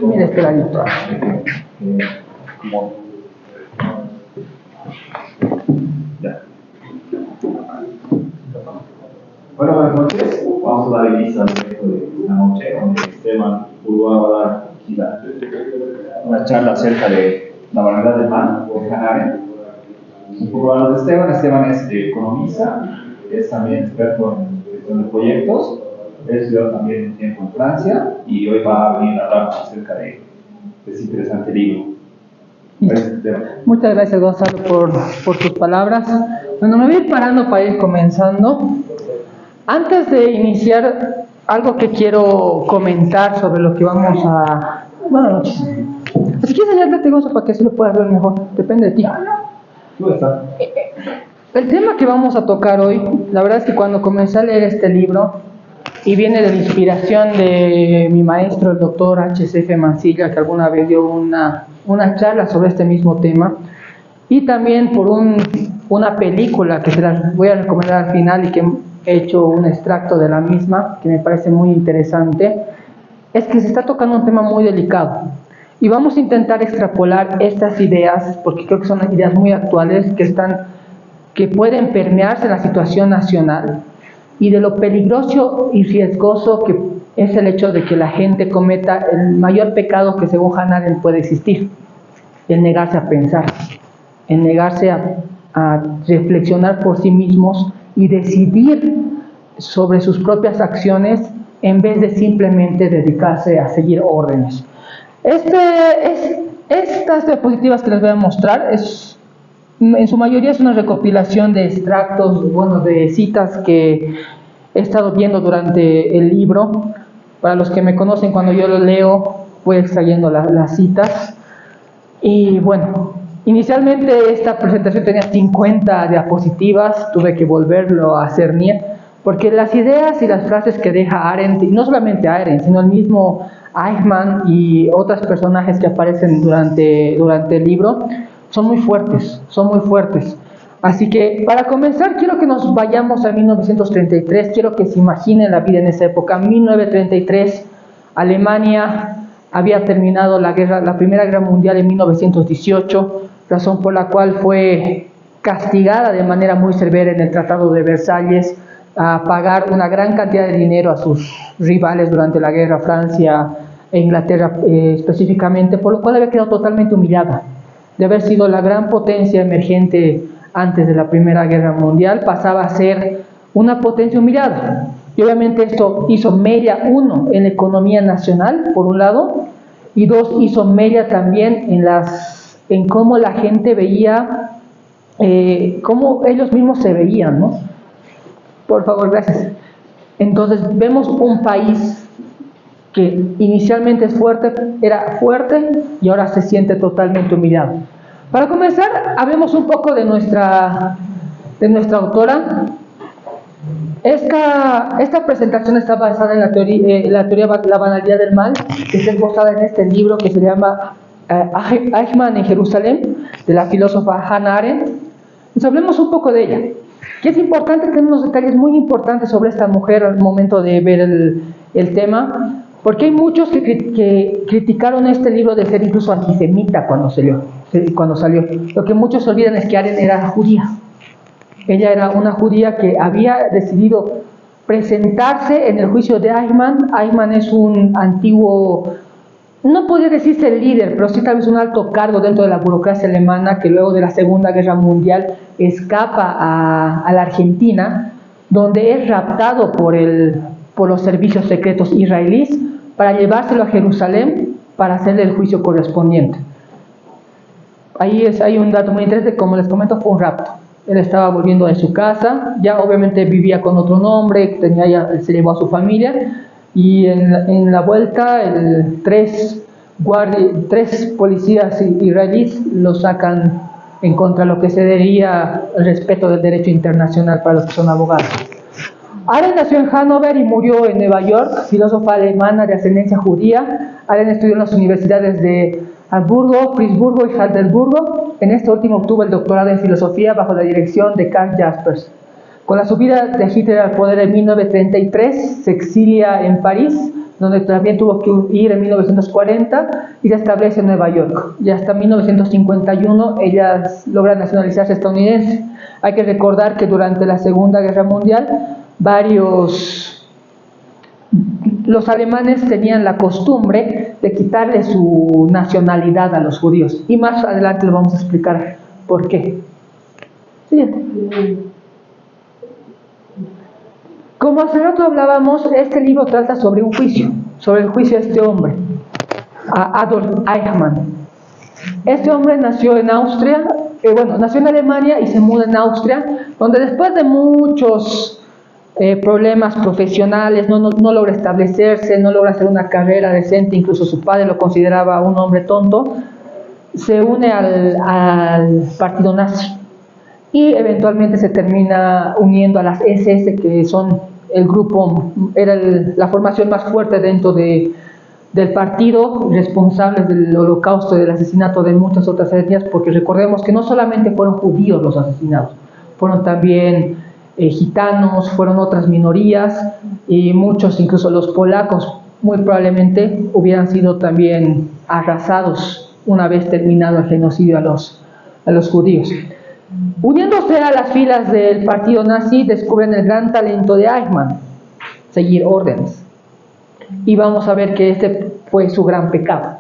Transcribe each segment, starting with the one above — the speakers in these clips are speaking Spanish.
Mira este ladito. Ya. Bueno, buenas noches. Vamos a dar inicio al evento de esta noche, donde Esteban Ulloa va a dar una charla acerca de la banalidad del mal por Hannah Arendt. Un poco hablando de Esteban. Esteban es economista, es también experto en gestión de proyectos, estudió también un tiempo en Francia y hoy va a venir a hablar acerca de este interesante libro. Muchas gracias, Gonzalo, por tus palabras. Bueno, me voy a ir parando para ir comenzando. Antes de iniciar, algo que quiero comentar sobre lo que vamos a... Buenas noches. Si quieres ayudarte, Gonzalo, para que así lo puedas ver mejor, depende de ti. El tema que vamos a tocar hoy, la verdad es que cuando comencé a leer este libro, y viene de la inspiración de mi maestro, el doctor H.C.F. Mansilla, que alguna vez dio una charla sobre este mismo tema, y también por una película que se las voy a recomendar al final y que he hecho un extracto de la misma, que me parece muy interesante, es que se está tocando un tema muy delicado. Y vamos a intentar extrapolar estas ideas, porque creo que son ideas muy actuales, que pueden permearse en la situación nacional, y de lo peligroso y riesgoso que es el hecho de que la gente cometa el mayor pecado que según Hannah Arendt puede existir, el negarse a pensar, el negarse a reflexionar por sí mismos y decidir sobre sus propias acciones en vez de simplemente dedicarse a seguir órdenes. Estas diapositivas que les voy a mostrar en su mayoría es una recopilación de extractos, de citas que he estado viendo durante el libro. Para los que me conocen, cuando yo lo leo, voy extrayendo las citas. Y bueno, inicialmente esta presentación tenía 50 diapositivas, tuve que volverlo a hacer porque las ideas y las frases que deja Arendt, y no solamente Arendt, sino el mismo Eichmann y otros personajes que aparecen durante el libro, son muy fuertes. Así que, para comenzar, quiero que nos vayamos a 1933, quiero que se imaginen la vida en esa época. 1933, Alemania había terminado la Primera Guerra Mundial en 1918, razón por la cual fue castigada de manera muy severa en el Tratado de Versalles, a pagar una gran cantidad de dinero a sus rivales durante la guerra, Francia e Inglaterra específicamente, por lo cual había quedado totalmente humillada. De haber sido la gran potencia emergente antes de la Primera Guerra Mundial, pasaba a ser una potencia humillada. Y obviamente esto hizo mella, uno, en la economía nacional, por un lado, y dos, hizo mella también en cómo la gente veía, cómo ellos mismos se veían, ¿no? Por favor, gracias. Entonces, vemos un país que inicialmente era fuerte y ahora se siente totalmente humillado. Para comenzar, hablemos un poco de nuestra autora. Esta presentación está basada en la teoría la banalidad del mal, que está basada en este libro que se llama Eichmann en Jerusalén, de la filósofa Hannah Arendt. Entonces, hablemos un poco de ella. Y es importante tener unos detalles muy importantes sobre esta mujer al momento de ver el tema, porque hay muchos que criticaron este libro de ser incluso antisemita cuando salió. Lo que muchos olvidan es que Arendt era judía. Ella era una judía que había decidido presentarse en el juicio de Eichmann. Eichmann es un antiguo, no podría decirse el líder, pero sí tal vez un alto cargo dentro de la burocracia alemana, que luego de la Segunda Guerra Mundial escapa a la Argentina, donde es raptado por los servicios secretos israelíes para llevárselo a Jerusalén para hacerle el juicio correspondiente. Hay un dato muy interesante, como les comento, fue un rapto. Él estaba volviendo de su casa, ya obviamente vivía con otro nombre, se llevó a su familia, y en la vuelta tres policías israelíes lo sacan en contra de lo que se diría el respeto del derecho internacional para los que son abogados. Arendt nació en Hannover y murió en Nueva York, filósofa alemana de ascendencia judía. Arendt estudió en las universidades de Hamburgo, Friburgo y Heidelberg. En este último obtuvo el doctorado en filosofía bajo la dirección de Karl Jaspers. Con la subida de Hitler al poder en 1933, se exilia en París, donde también tuvo que ir en 1940 y se establece en Nueva York. Y hasta 1951 ella logra nacionalizarse estadounidense. Hay que recordar que durante la Segunda Guerra Mundial los alemanes tenían la costumbre de quitarle su nacionalidad a los judíos. Y más adelante lo vamos a explicar por qué. Siguiente. Como hace rato hablábamos, este libro trata sobre un juicio, sobre el juicio de este hombre, a Adolf Eichmann. Este hombre nació en Austria, nació en Alemania y se muda en Austria, donde después de muchos problemas profesionales, no logra establecerse, no logra hacer una carrera decente, incluso su padre lo consideraba un hombre tonto, se une al partido nazi y eventualmente se termina uniendo a las SS, que son el grupo, era la formación más fuerte dentro del partido, responsables del holocausto, del asesinato de muchas otras etnias, porque recordemos que no solamente fueron judíos los asesinados, fueron también gitanos, fueron otras minorías, y muchos, incluso los polacos, muy probablemente hubieran sido también arrasados una vez terminado el genocidio a los judíos. Uniéndose a las filas del partido nazi, descubren el gran talento de Eichmann, seguir órdenes. Y vamos a ver que este fue su gran pecado.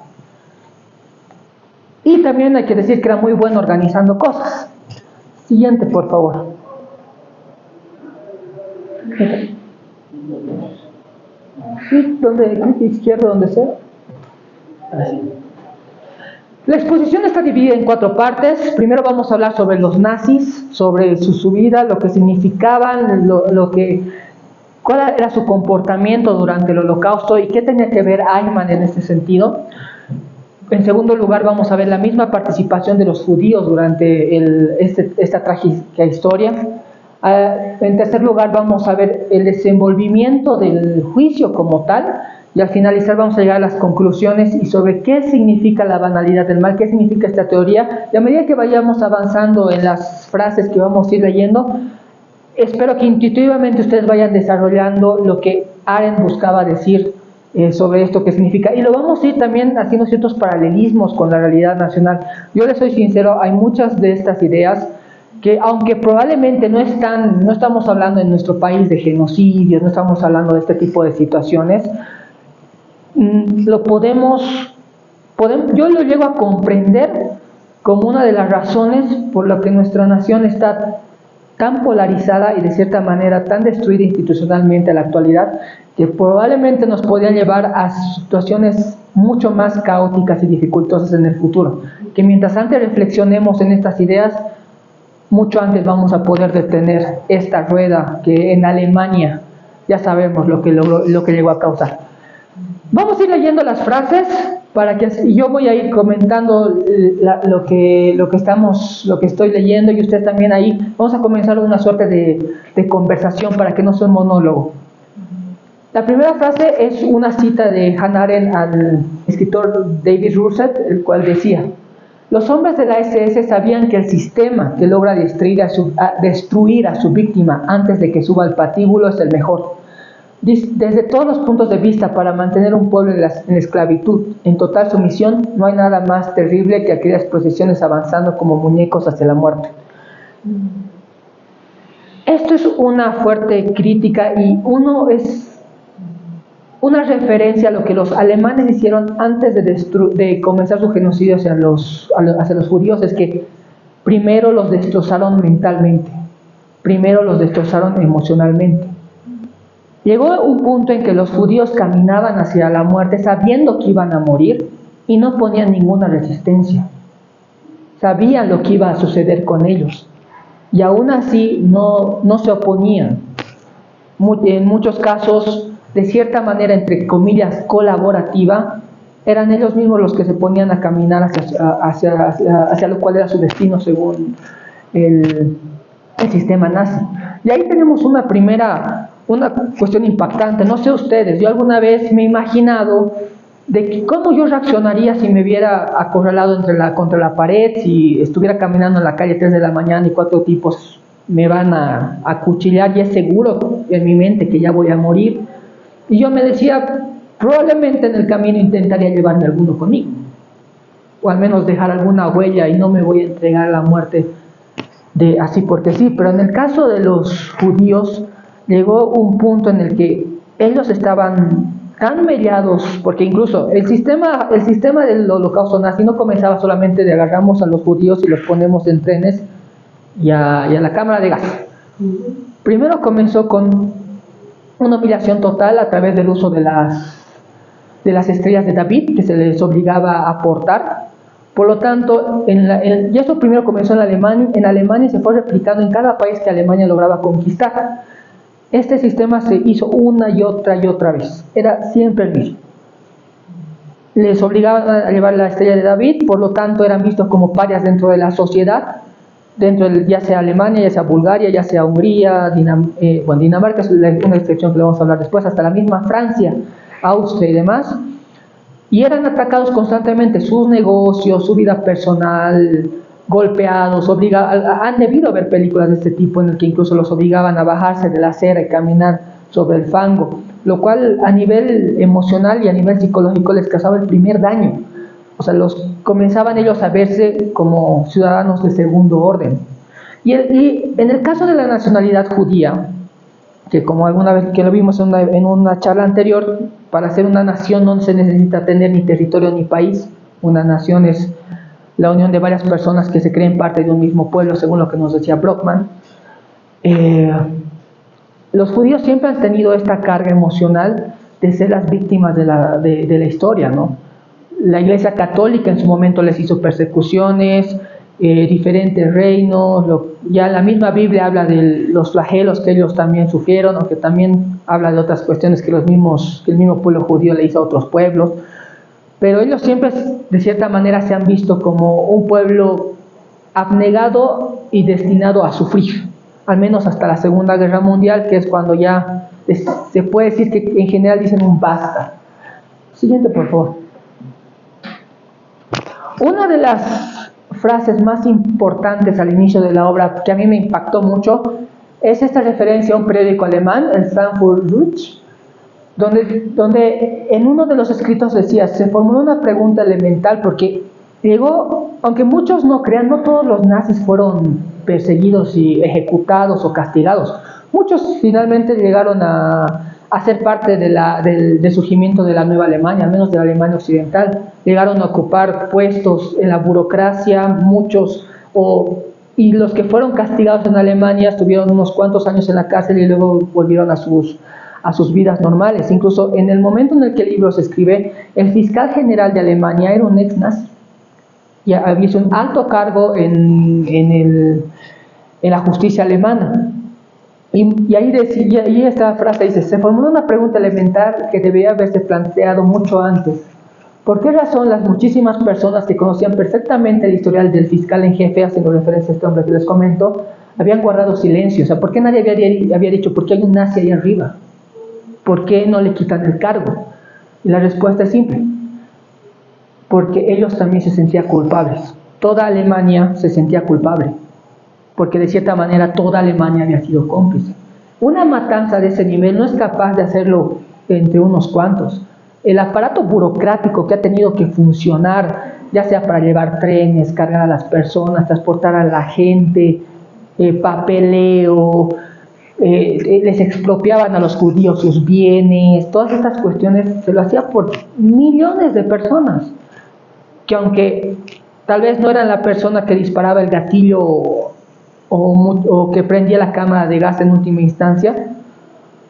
Y también hay que decir que era muy bueno organizando cosas. Siguiente, por favor. ¿Sí? ¿Dónde? ¿Izquierdo? ¿Dónde sea? Así. La exposición está dividida en 4 partes. Primero vamos a hablar sobre los nazis, sobre su vida, lo que significaban, cuál era su comportamiento durante el Holocausto y qué tenía que ver Eichmann en este sentido. En segundo lugar vamos a ver la misma participación de los judíos durante esta trágica historia. En tercer lugar vamos a ver el desenvolvimiento del juicio como tal. Y al finalizar vamos a llegar a las conclusiones y sobre qué significa la banalidad del mal, qué significa esta teoría. Y a medida que vayamos avanzando en las frases que vamos a ir leyendo, espero que intuitivamente ustedes vayan desarrollando lo que Arendt buscaba decir sobre esto que significa. Y lo vamos a ir también haciendo ciertos paralelismos con la realidad nacional. Yo les soy sincero, hay muchas de estas ideas que, aunque probablemente no estamos hablando en nuestro país de genocidios, no estamos hablando de este tipo de situaciones, yo lo llego a comprender como una de las razones por la que nuestra nación está tan polarizada y de cierta manera tan destruida institucionalmente a la actualidad, que probablemente nos podrían llevar a situaciones mucho más caóticas y dificultosas en el futuro, que mientras antes reflexionemos en estas ideas, mucho antes vamos a poder detener esta rueda que en Alemania ya sabemos lo que llegó a causar. Vamos a ir leyendo las frases y yo voy a ir comentando lo que estoy leyendo y usted también ahí. Vamos a comenzar una suerte de conversación para que no sea un monólogo. La primera frase es una cita de Hannah Arendt al escritor David Rousset, el cual decía: los hombres de la SS sabían que el sistema que logra destruir a su víctima antes de que suba al patíbulo es el mejor. Desde todos los puntos de vista, para mantener un pueblo en esclavitud, en total sumisión, no hay nada más terrible que aquellas procesiones avanzando como muñecos hacia la muerte. Esto es una fuerte crítica y es una referencia a lo que los alemanes hicieron antes de comenzar su genocidio hacia los judíos. Es que primero los destrozaron mentalmente, primero los destrozaron emocionalmente. Llegó un punto en que los judíos caminaban hacia la muerte sabiendo que iban a morir y no ponían ninguna resistencia. Sabían lo que iba a suceder con ellos y aún así no se oponían. En muchos casos, de cierta manera, entre comillas, colaborativa, eran ellos mismos los que se ponían a caminar hacia lo cual era su destino según el sistema nazi. Y ahí tenemos una cuestión impactante. No sé ustedes, yo alguna vez me he imaginado de cómo yo reaccionaría si me viera acorralado contra la pared, si estuviera caminando en la calle 3 de la mañana y 4 tipos me van a acuchillar y es seguro en mi mente que ya voy a morir. Y yo me decía, probablemente en el camino intentaría llevarme alguno conmigo, o al menos dejar alguna huella, y no me voy a entregar a la muerte de así porque sí. Pero en el caso de los judíos llegó un punto en el que ellos estaban tan mediados, porque incluso el sistema del holocausto nazi no comenzaba solamente de agarramos a los judíos y los ponemos en trenes y a la cámara de gas. Primero comenzó con una humillación total a través del uso de las estrellas de David, que se les obligaba a portar. Por lo tanto, y esto primero comenzó en Alemania y se fue replicando en cada país que Alemania lograba conquistar. Este sistema se hizo una y otra vez, era siempre el mismo. Les obligaban a llevar la estrella de David, por lo tanto eran vistos como parias dentro de la sociedad, ya sea Alemania, ya sea Bulgaria, ya sea Hungría, Dinamarca es una excepción que le vamos a hablar después, hasta la misma Francia, Austria y demás. Y eran atacados constantemente, sus negocios, su vida personal, golpeados, han debido haber películas de este tipo en el que incluso los obligaban a bajarse de la acera y caminar sobre el fango, lo cual a nivel emocional y a nivel psicológico les causaba el primer daño. O sea, comenzaban ellos a verse como ciudadanos de segundo orden. Y en el caso de la nacionalidad judía, que como alguna vez que lo vimos en una charla anterior, para ser una nación no se necesita tener ni territorio ni país. Una nación es la unión de varias personas que se creen parte de un mismo pueblo, según lo que nos decía Brockman. Los judíos siempre han tenido esta carga emocional de ser las víctimas de la historia, ¿no? La Iglesia Católica en su momento les hizo persecuciones, diferentes reinos, ya la misma Biblia habla de los flagelos que ellos también sufrieron, aunque también habla de otras cuestiones que el mismo pueblo judío le hizo a otros pueblos, pero ellos siempre de cierta manera se han visto como un pueblo abnegado y destinado a sufrir, al menos hasta la Segunda Guerra Mundial, que es cuando ya se puede decir que en general dicen un basta. Siguiente, por favor. Una de las frases más importantes al inicio de la obra que a mí me impactó mucho es esta referencia a un periódico alemán, el Frankfurter, donde en uno de los escritos decía: se formuló una pregunta elemental porque aunque muchos no crean, no todos los nazis fueron perseguidos y ejecutados o castigados. Muchos finalmente llegaron a ser parte del surgimiento de la nueva Alemania, al menos de la Alemania occidental. Llegaron a ocupar puestos en la burocracia, y los que fueron castigados en Alemania estuvieron unos cuantos años en la cárcel y luego volvieron a sus vidas normales. Incluso en el momento en el que el libro se escribe, el fiscal general de Alemania era un ex-nazi. Y había un alto cargo en la justicia alemana. Y ahí esta frase dice: se formuló una pregunta elemental que debía haberse planteado mucho antes. ¿Por qué razón las muchísimas personas que conocían perfectamente el historial del fiscal en jefe, haciendo referencia a este hombre que les comento, habían guardado silencio? O sea, ¿por qué nadie había dicho por qué hay un nazi ahí arriba? ¿Por qué no le quitan el cargo? Y la respuesta es simple: porque ellos también se sentían culpables. Toda Alemania se sentía culpable, porque de cierta manera toda Alemania había sido cómplice. Una matanza de ese nivel no es capaz de hacerlo entre unos cuantos. El aparato burocrático que ha tenido que funcionar, ya sea para llevar trenes, cargar a las personas, transportar a la gente, papeleo, les expropiaban a los judíos sus bienes, todas estas cuestiones se lo hacía por millones de personas, que aunque tal vez no eran la persona que disparaba el gatillo o que prendía la cámara de gas en última instancia,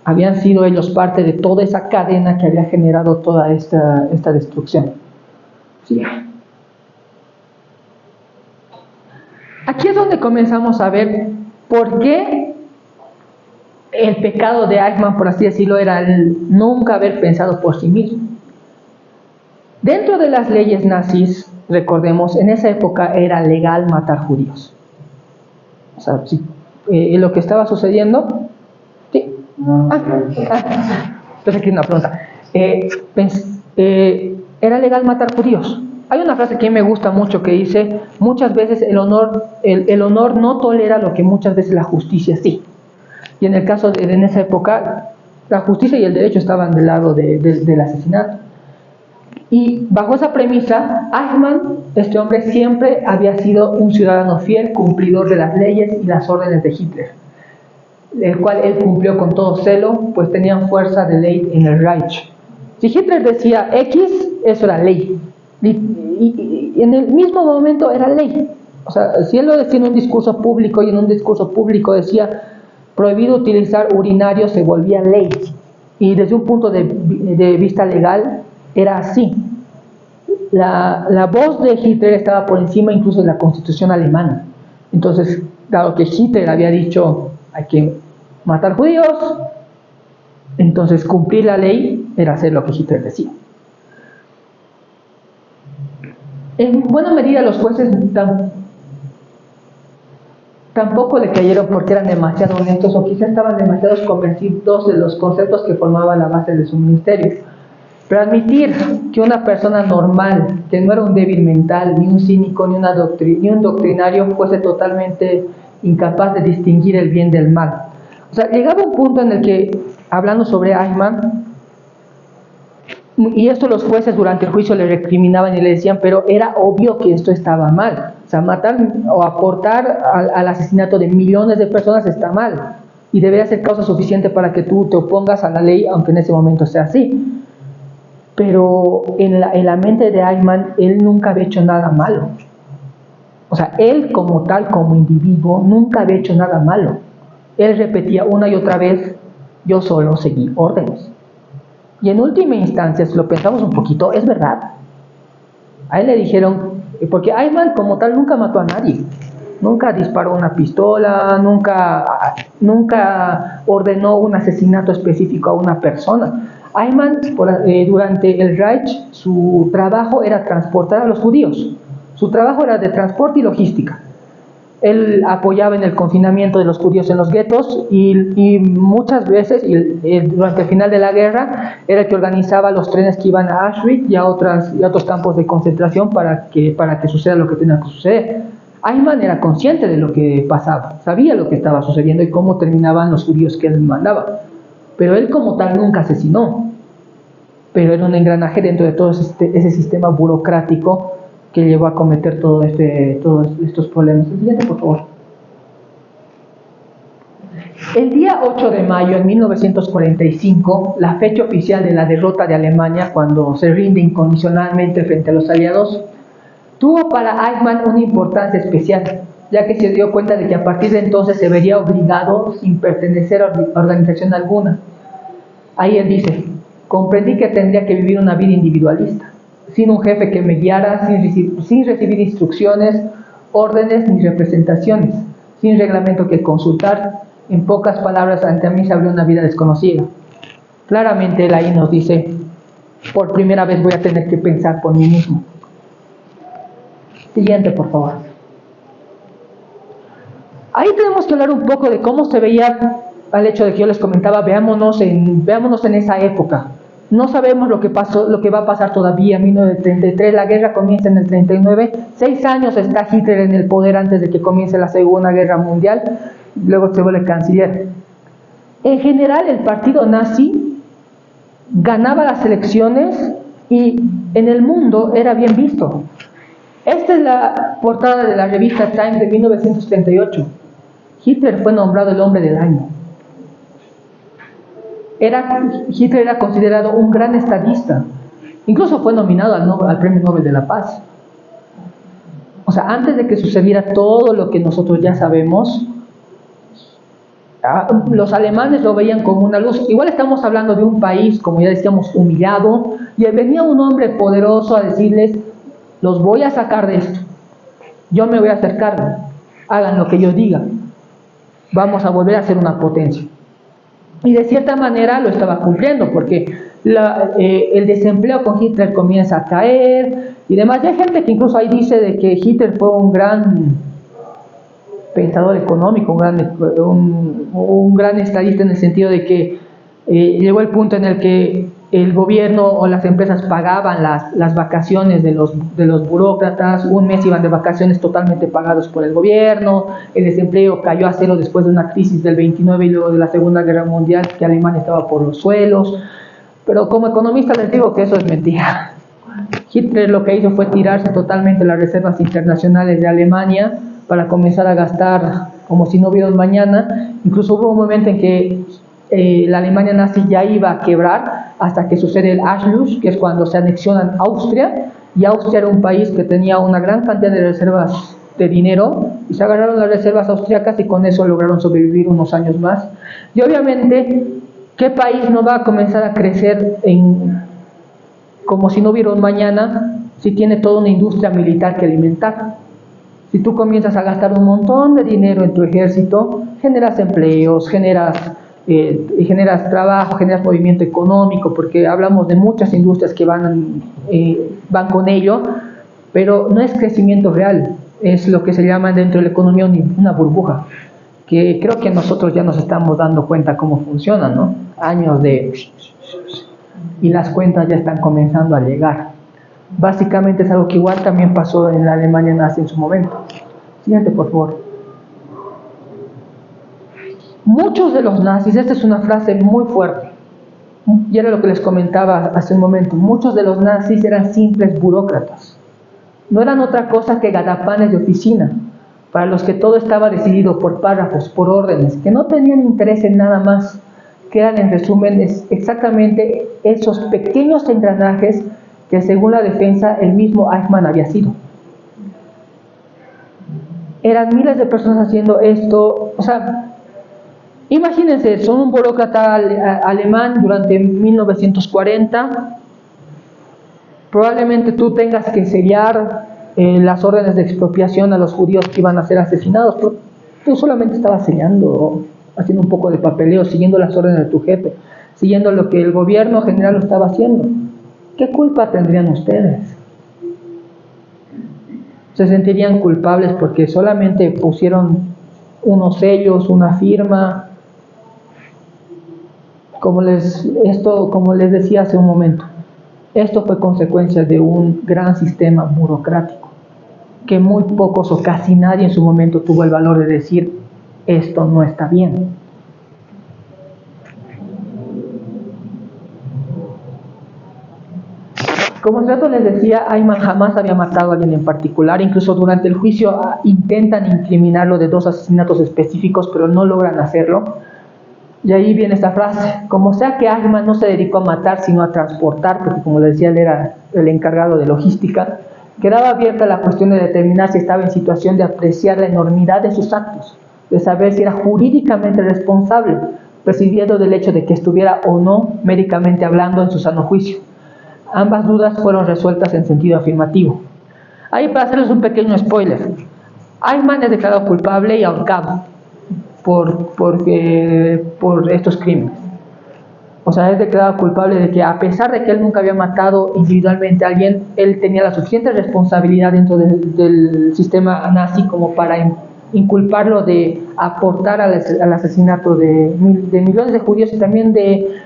habían sido ellos parte de toda esa cadena que había generado toda esta destrucción. Sí. Aquí es donde comenzamos a ver por qué el pecado de Eichmann, por así decirlo, era el nunca haber pensado por sí mismo. Dentro de las leyes nazis, recordemos, en esa época era legal matar judíos. O sea, lo que estaba sucediendo... ¿Sí? Entonces aquí una pregunta. Era legal matar judíos. Hay una frase que a mí me gusta mucho que dice: muchas veces el honor no tolera lo que muchas veces la justicia sí. Y en el caso en esa época, la justicia y el derecho estaban del lado del asesinato. Y bajo esa premisa, Eichmann, este hombre, siempre había sido un ciudadano fiel, cumplidor de las leyes y las órdenes de Hitler, el cual él cumplió con todo celo, pues tenían fuerza de ley en el Reich. Si Hitler decía X, eso era ley. Y en el mismo momento era ley. O sea, si él lo decía en un discurso público y en un discurso público decía prohibido utilizar urinarios, se volvía ley. Y desde un punto de vista legal era así. La voz de Hitler estaba por encima incluso de la Constitución alemana. Entonces, dado que Hitler había dicho hay que matar judíos, entonces cumplir la ley era hacer lo que Hitler decía. En buena medida los jueces tampoco le cayeron porque eran demasiado honestos o quizás estaban demasiado convencidos de los conceptos que formaban la base de su ministerio. Pero admitir que una persona normal, que no era un débil mental, ni un cínico, ni un doctrinario, fuese totalmente incapaz de distinguir el bien del mal. O sea, llegaba un punto en el que, hablando sobre Eichmann, y esto los jueces durante el juicio le recriminaban y le decían, pero era obvio que esto estaba mal. O sea, matar o aportar al asesinato de millones de personas está mal. Y debería ser causa suficiente para que tú te opongas a la ley, aunque en ese momento sea así. Pero en la mente de Eichmann, él nunca había hecho nada malo. O sea, él como tal, como individuo, nunca había hecho nada malo. Él repetía una y otra vez, yo solo seguí órdenes. Y en última instancia, si lo pensamos un poquito, es verdad. A él le dijeron, porque Eichmann como tal nunca mató a nadie. Nunca disparó una pistola, nunca ordenó un asesinato específico a una persona. Eichmann, durante el Reich, su trabajo era transportar a los judíos. Su trabajo era de transporte y logística. Él apoyaba en el confinamiento de los judíos en los guetos y muchas veces, durante el final de la guerra, era el que organizaba los trenes que iban a Auschwitz y a otros campos de concentración para que suceda lo que tenía que suceder. Eichmann era consciente de lo que pasaba, sabía lo que estaba sucediendo y cómo terminaban los judíos que él mandaba. Pero él como tal nunca asesinó. Pero era un engranaje dentro de todo ese sistema burocrático que llevó a cometer todos estos problemas. El siguiente, por favor. El día 8 de mayo de 1945, la fecha oficial de la derrota de Alemania, cuando se rinde incondicionalmente frente a los aliados, tuvo para Eichmann una importancia especial, ya que se dio cuenta de que a partir de entonces se vería obligado sin pertenecer a organización alguna. Ahí él dice, comprendí que tendría que vivir una vida individualista, sin un jefe que me guiara, sin recibir instrucciones, órdenes ni representaciones, sin reglamento que consultar. En pocas palabras, ante mí se abrió una vida desconocida. Claramente él ahí nos dice, por primera vez voy a tener que pensar por mí mismo. Siguiente, por favor. Ahí tenemos que hablar un poco de cómo se veía al hecho de que yo les comentaba, veámonos en esa época. No sabemos lo que pasó, lo que va a pasar todavía. En 1933 la guerra comienza en el 39. 6 años está Hitler en el poder antes de que comience la Segunda Guerra Mundial. Luego se vuelve canciller. En general, el partido nazi ganaba las elecciones y en el mundo era bien visto. Esta es la portada de la revista Time de 1938. Hitler fue nombrado el hombre del año. Hitler era considerado un gran estadista. Incluso fue nominado al Premio Nobel de la Paz. O sea, antes de que sucediera todo lo que nosotros ya sabemos, los alemanes lo veían como una luz. Igual estamos hablando de un país, como ya decíamos, humillado, y venía un hombre poderoso a decirles, los voy a sacar de esto. Yo me voy a hacer cargo. Hagan lo que yo diga. Vamos a volver a ser una potencia. Y de cierta manera lo estaba cumpliendo, porque el desempleo con Hitler comienza a caer y demás. Y hay gente que incluso ahí dice de que Hitler fue un gran pensador económico, un gran estadista, en el sentido de que llegó el punto en el que el gobierno o las empresas pagaban las vacaciones de los burócratas. Un mes iban de vacaciones totalmente pagados por el gobierno. El desempleo cayó a cero después de una crisis del 29 y luego de la Segunda Guerra Mundial, que Alemania estaba por los suelos. Pero como economista les digo que eso es mentira. Hitler lo que hizo fue tirarse totalmente las reservas internacionales de Alemania para comenzar a gastar como si no hubiera un mañana. Incluso hubo un momento en que la Alemania nazi ya iba a quebrar hasta que sucede el Anschluss, que es cuando se anexionan Austria, y Austria era un país que tenía una gran cantidad de reservas de dinero, y se agarraron las reservas austriacas y con eso lograron sobrevivir unos años más. Y obviamente, ¿qué país no va a comenzar a crecer como si no hubiera un mañana si tiene toda una industria militar que alimentar? Si tú comienzas a gastar un montón de dinero en tu ejército, generas empleos, generas trabajo, generas movimiento económico, porque hablamos de muchas industrias que van con ello, pero no es crecimiento real, es lo que se llama dentro de la economía una burbuja, que creo que nosotros ya nos estamos dando cuenta cómo funciona, ¿no? Años y las cuentas ya están comenzando a llegar. Básicamente es algo que igual también pasó en la Alemania nazi en su momento. Siguiente, por favor. Muchos de los nazis, esta es una frase muy fuerte, y era lo que les comentaba hace un momento, muchos de los nazis eran simples burócratas. No eran otra cosa que gadapanes de oficina, para los que todo estaba decidido por párrafos, por órdenes, que no tenían interés en nada más, que eran en resumen exactamente esos pequeños engranajes que según la defensa el mismo Eichmann había sido. Eran miles de personas haciendo esto, o sea, imagínense, son un burócrata alemán durante 1940, probablemente tú tengas que sellar las órdenes de expropiación a los judíos que iban a ser asesinados, pero tú solamente estabas sellando, haciendo un poco de papeleo, siguiendo las órdenes de tu jefe, siguiendo lo que el gobierno general lo estaba haciendo. ¿Qué culpa tendrían ustedes? Se sentirían culpables porque solamente pusieron unos sellos, una firma. Como les decía hace un momento, esto fue consecuencia de un gran sistema burocrático, que muy pocos o casi nadie en su momento tuvo el valor de decir, esto no está bien. Como hace rato les decía, Eichmann jamás había matado a alguien en particular, incluso durante el juicio intentan incriminarlo de 2 asesinatos específicos, pero no logran hacerlo. Y ahí viene esta frase, como sea que Eichmann no se dedicó a matar sino a transportar, porque como les decía él era el encargado de logística, quedaba abierta la cuestión de determinar si estaba en situación de apreciar la enormidad de sus actos, de saber si era jurídicamente responsable, prescindiendo del hecho de que estuviera o no, médicamente hablando, en su sano juicio. Ambas dudas fueron resueltas en sentido afirmativo. Ahí para hacerles un pequeño spoiler, Eichmann es declarado culpable y ahorcado por estos crímenes. O sea, es declarado culpable de que a pesar de que él nunca había matado individualmente a alguien, él tenía la suficiente responsabilidad dentro del sistema nazi como para inculparlo de aportar al asesinato de millones de judíos y también de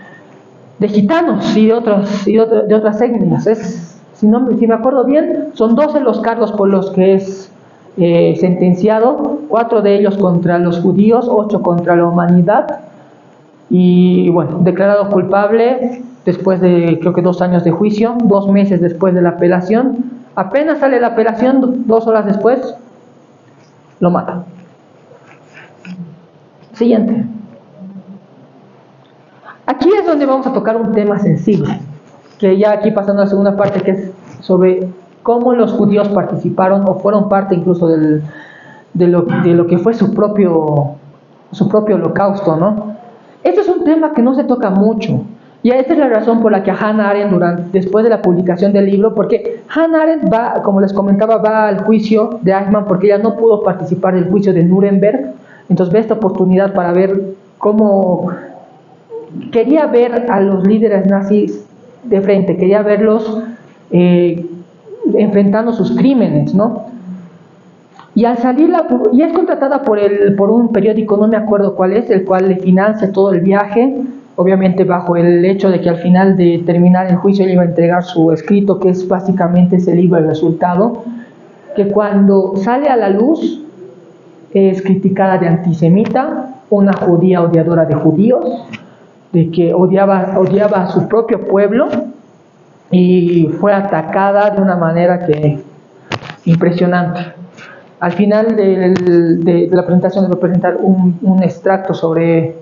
gitanos y de otras etnias. Si me acuerdo bien, son 12 los cargos por los que es sentenciado, 4 de ellos contra los judíos, 8 contra la humanidad, y bueno, declarado culpable después de creo que 2 años de juicio, 2 meses después de la apelación. Apenas sale la apelación, 2 horas después lo matan. Siguiente. Aquí es donde vamos a tocar un tema sensible, que ya aquí pasando a la segunda parte, que es sobre cómo los judíos participaron o fueron parte incluso de lo que fue su propio holocausto, ¿no? Este es un tema que no se toca mucho, y esta es la razón por la que a Hannah Arendt, después de la publicación del libro, porque Hannah Arendt va, como les comentaba, va al juicio de Eichmann porque ella no pudo participar del juicio de Nuremberg, entonces ve esta oportunidad para ver cómo quería ver a los líderes nazis de frente, quería verlos enfrentando sus crímenes, ¿no? Y al salir, y es contratada por un periódico, no me acuerdo cuál es, el cual le financia todo el viaje, obviamente bajo el hecho de que al final de terminar el juicio él iba a entregar su escrito, que es básicamente ese libro, el resultado, que cuando sale a la luz es criticada de antisemita, una judía odiadora de judíos, de que odiaba a su propio pueblo, y fue atacada de una manera que impresionante. Al final de la presentación les voy a presentar un extracto sobre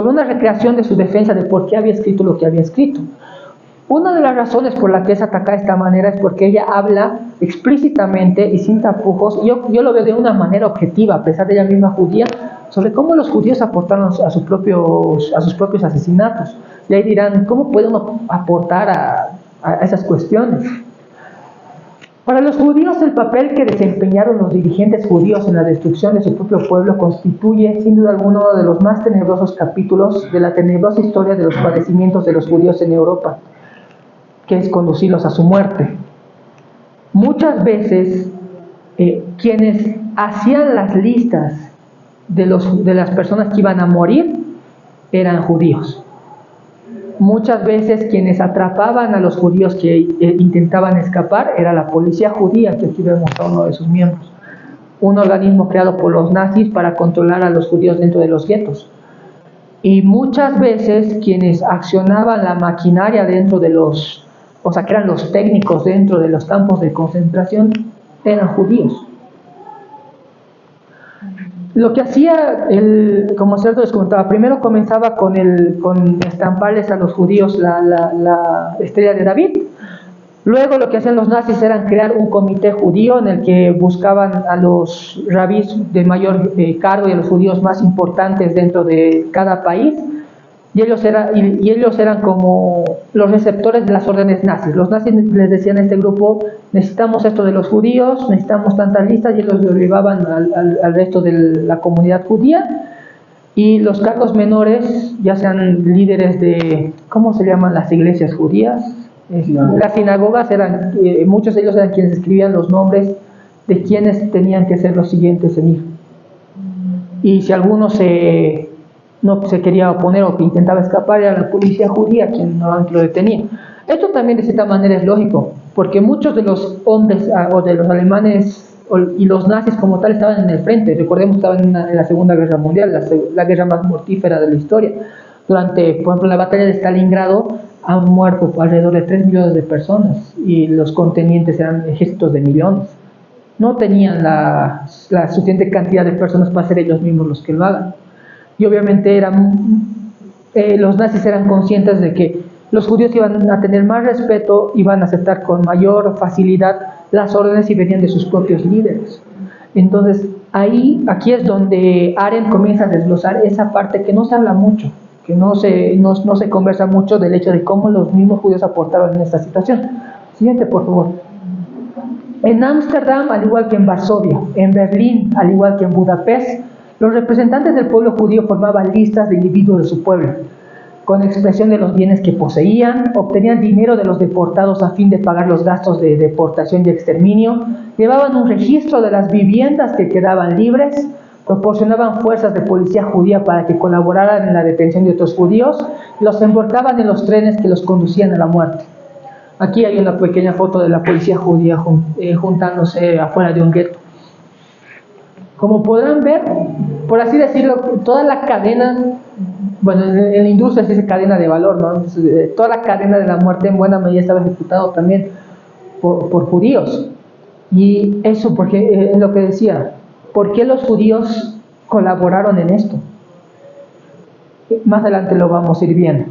una recreación de su defensa de por qué había escrito lo que había escrito. Una de las razones por la que es atacada de esta manera es porque ella habla explícitamente y sin tapujos, yo lo veo de una manera objetiva, a pesar de ella misma judía, sobre cómo los judíos aportaron a sus propios asesinatos. Y ahí dirán, ¿cómo podemos aportar a esas cuestiones? Para los judíos, el papel que desempeñaron los dirigentes judíos en la destrucción de su propio pueblo constituye, sin duda alguna, uno de los más tenebrosos capítulos de la tenebrosa historia de los padecimientos de los judíos en Europa, que es conducirlos a su muerte. Muchas veces, quienes hacían las listas de las personas que iban a morir eran judíos. Muchas veces quienes atrapaban a los judíos que intentaban escapar era la policía judía, que aquí vemos a uno de sus miembros, un organismo creado por los nazis para controlar a los judíos dentro de los guetos. Y muchas veces quienes accionaban la maquinaria dentro de que eran los técnicos dentro de los campos de concentración, eran judíos. Lo que hacía, como cierto les comentaba, primero comenzaba con estamparles a los judíos la estrella de David. Luego lo que hacían los nazis era crear un comité judío en el que buscaban a los rabís de mayor cargo y a los judíos más importantes dentro de cada país. Y ellos eran como los receptores de las órdenes nazis. Los nazis les decían a este grupo, necesitamos esto de los judíos, necesitamos tantas listas, y ellos lo llevaban al resto de la comunidad judía. Y los cargos menores, ya sean líderes de, ¿cómo se llaman las iglesias judías? Las sinagogas, muchos de ellos eran quienes escribían los nombres de quienes tenían que ser los siguientes en ir. Y si alguno no se quería oponer o que intentaba escapar, era la policía judía quien normalmente lo detenía. Esto también de cierta manera es lógico, porque muchos de los hombres o de los alemanes y los nazis como tal estaban en el frente. Recordemos que estaban en la Segunda Guerra Mundial, la guerra más mortífera de la historia. Durante, por ejemplo, la batalla de Stalingrado han muerto alrededor de 3 millones de personas y los contendientes eran ejércitos de millones. No tenían la suficiente cantidad de personas para ser ellos mismos los que lo hagan. Y obviamente los nazis eran conscientes de que los judíos iban a tener más respeto, iban a aceptar con mayor facilidad las órdenes y venían de sus propios líderes. Entonces, aquí es donde Arendt comienza a desglosar esa parte que no se habla mucho, que no se conversa mucho del hecho de cómo los mismos judíos aportaban en esta situación. Siguiente, por favor. En Ámsterdam, al igual que en Varsovia, en Berlín, al igual que en Budapest, los representantes del pueblo judío formaban listas de individuos de su pueblo, con expresión de los bienes que poseían, obtenían dinero de los deportados a fin de pagar los gastos de deportación y exterminio, llevaban un registro de las viviendas que quedaban libres, proporcionaban fuerzas de policía judía para que colaboraran en la detención de otros judíos, los embarcaban en los trenes que los conducían a la muerte. Aquí hay una pequeña foto de la policía judía juntándose afuera de un gueto. Como podrán ver, por así decirlo, toda la cadena, bueno, en la industria se dice cadena de valor, ¿no? Entonces, toda la cadena de la muerte en buena medida estaba ejecutado también por judíos. Y eso, porque es lo que decía, ¿por qué los judíos colaboraron en esto? Más adelante lo vamos a ir viendo.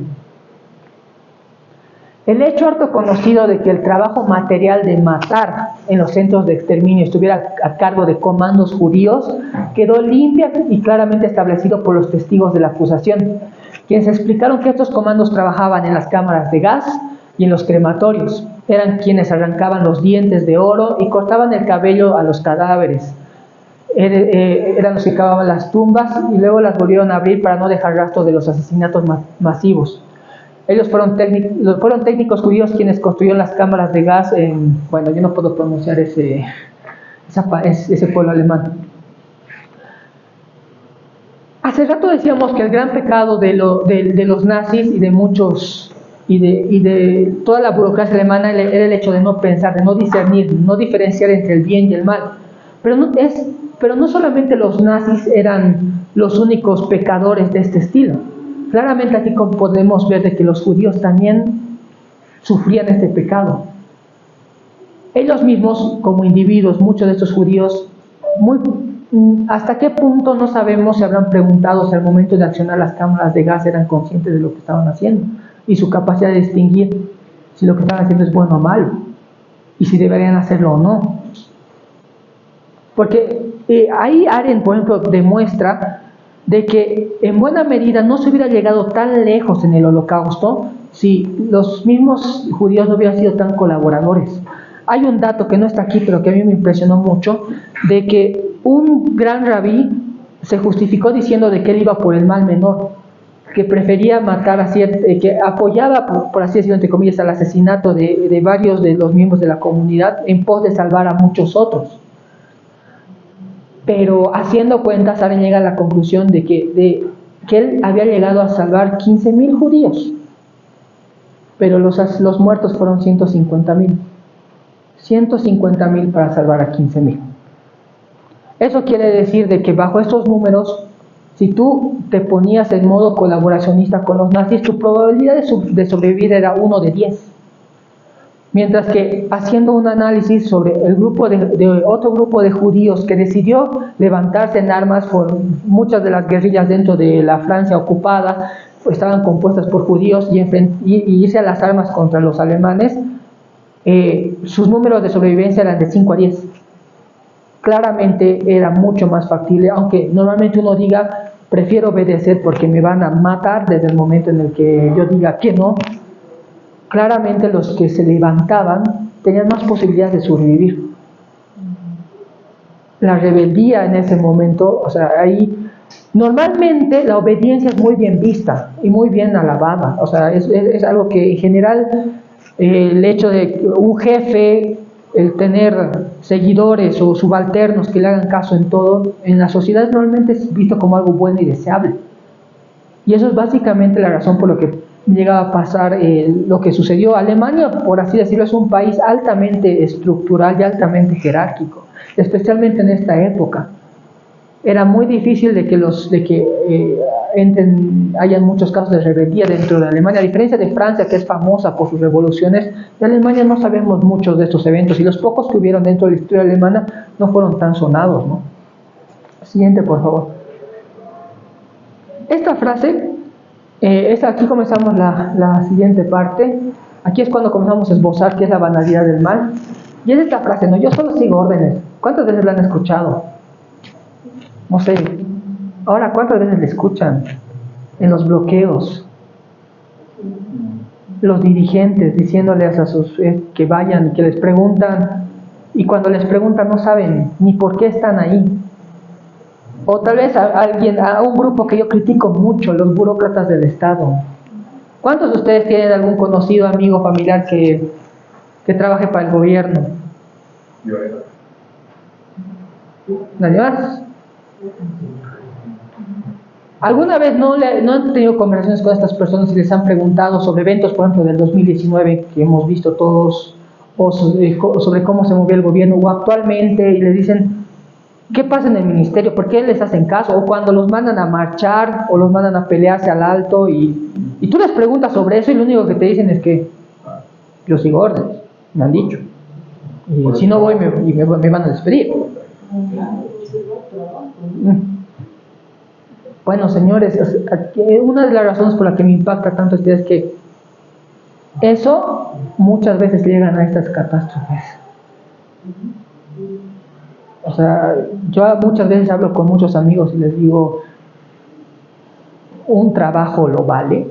El hecho harto conocido de que el trabajo material de matar en los centros de exterminio estuviera a cargo de comandos judíos quedó limpia y claramente establecido por los testigos de la acusación, quienes explicaron que estos comandos trabajaban en las cámaras de gas y en los crematorios. Eran quienes arrancaban los dientes de oro y cortaban el cabello a los cadáveres. Eran los que cavaban las tumbas y luego las volvieron a abrir para no dejar rastros de los asesinatos masivos. Ellos fueron técnicos judíos quienes construyeron las cámaras de gas bueno, yo no puedo pronunciar ese pueblo alemán. Hace rato decíamos que el gran pecado de los nazis y de muchos y de toda la burocracia alemana era el hecho de no pensar, de no discernir, no diferenciar entre el bien y el mal. Pero no solamente los nazis eran los únicos pecadores de este estilo. Claramente aquí podemos ver de que los judíos también sufrían este pecado. Ellos mismos, como individuos, muchos de estos judíos, ¿hasta qué punto no sabemos? Se habrán preguntado si al momento de accionar las cámaras de gas eran conscientes de lo que estaban haciendo y su capacidad de distinguir si lo que estaban haciendo es bueno o malo y si deberían hacerlo o no. Porque ahí Arendt, por ejemplo, demuestra de que en buena medida no se hubiera llegado tan lejos en el Holocausto si los mismos judíos no hubieran sido tan colaboradores. Hay un dato que no está aquí, pero que a mí me impresionó mucho, de que un gran rabí se justificó diciendo de que él iba por el mal menor, que prefería matar que apoyaba, por así decirlo, entre comillas, al asesinato de varios de los miembros de la comunidad en pos de salvar a muchos otros. Pero haciendo cuentas, Arendt llega a la conclusión de que él había llegado a salvar 15,000 judíos, pero los muertos fueron 150,000. 150,000 para salvar a 15,000. Eso quiere decir de que bajo estos números, si tú te ponías en modo colaboracionista con los nazis, tu probabilidad de sobrevivir era 1 de 10. Mientras que haciendo un análisis sobre el grupo de otro grupo de judíos que decidió levantarse en armas por muchas de las guerrillas dentro de la Francia ocupada, estaban compuestas por judíos y irse a las armas contra los alemanes, sus números de sobrevivencia eran de 5 a 10. Claramente era mucho más factible, aunque normalmente uno diga, prefiero obedecer porque me van a matar desde el momento en el que yo diga que no. Claramente los que se levantaban tenían más posibilidades de sobrevivir. La rebeldía en ese momento, o sea, ahí normalmente la obediencia es muy bien vista y muy bien alabada, o sea, es algo que en general el hecho de un jefe, el tener seguidores o subalternos que le hagan caso en todo, en la sociedad normalmente es visto como algo bueno y deseable. Y eso es básicamente la razón por la que llegaba a pasar lo que sucedió. Alemania, por así decirlo, es un país altamente estructural y altamente jerárquico, especialmente en esta época. Era muy difícil de que hayan muchos casos de rebeldía dentro de Alemania, a diferencia de Francia, que es famosa por sus revoluciones. De Alemania no sabemos muchos de estos eventos, y los pocos que hubieron dentro de la historia alemana no fueron tan sonados, ¿no? Siguiente, por favor. Esta frase, aquí comenzamos la siguiente parte. Aquí es cuando comenzamos a esbozar qué es la banalidad del mal. Y es esta frase, ¿no? Yo solo sigo órdenes. ¿Cuántas veces la han escuchado? No sé. Ahora, ¿cuántas veces la escuchan? En los bloqueos. Los dirigentes diciéndoles a sus que vayan, que les preguntan, y cuando les preguntan no saben ni por qué están ahí. O tal vez a un grupo que yo critico mucho, los burócratas del Estado. ¿Cuántos de ustedes tienen algún conocido, amigo, familiar que trabaje para el gobierno? ¿Nadie más? ¿Alguna vez no han tenido conversaciones con estas personas y les han preguntado sobre eventos, por ejemplo, del 2019 que hemos visto todos, o sobre cómo se movió el gobierno, o actualmente, y les dicen, ¿qué pasa en el ministerio? ¿Por qué les hacen caso? O cuando los mandan a marchar o los mandan a pelearse al alto y tú les preguntas sobre eso y lo único que te dicen es que yo sigo órdenes, me han dicho. Y si no voy me van a despedir. Bueno, señores, una de las razones por la que me impacta tanto es que eso muchas veces llegan a estas catástrofes. O sea, yo muchas veces hablo con muchos amigos y les digo, un trabajo lo vale.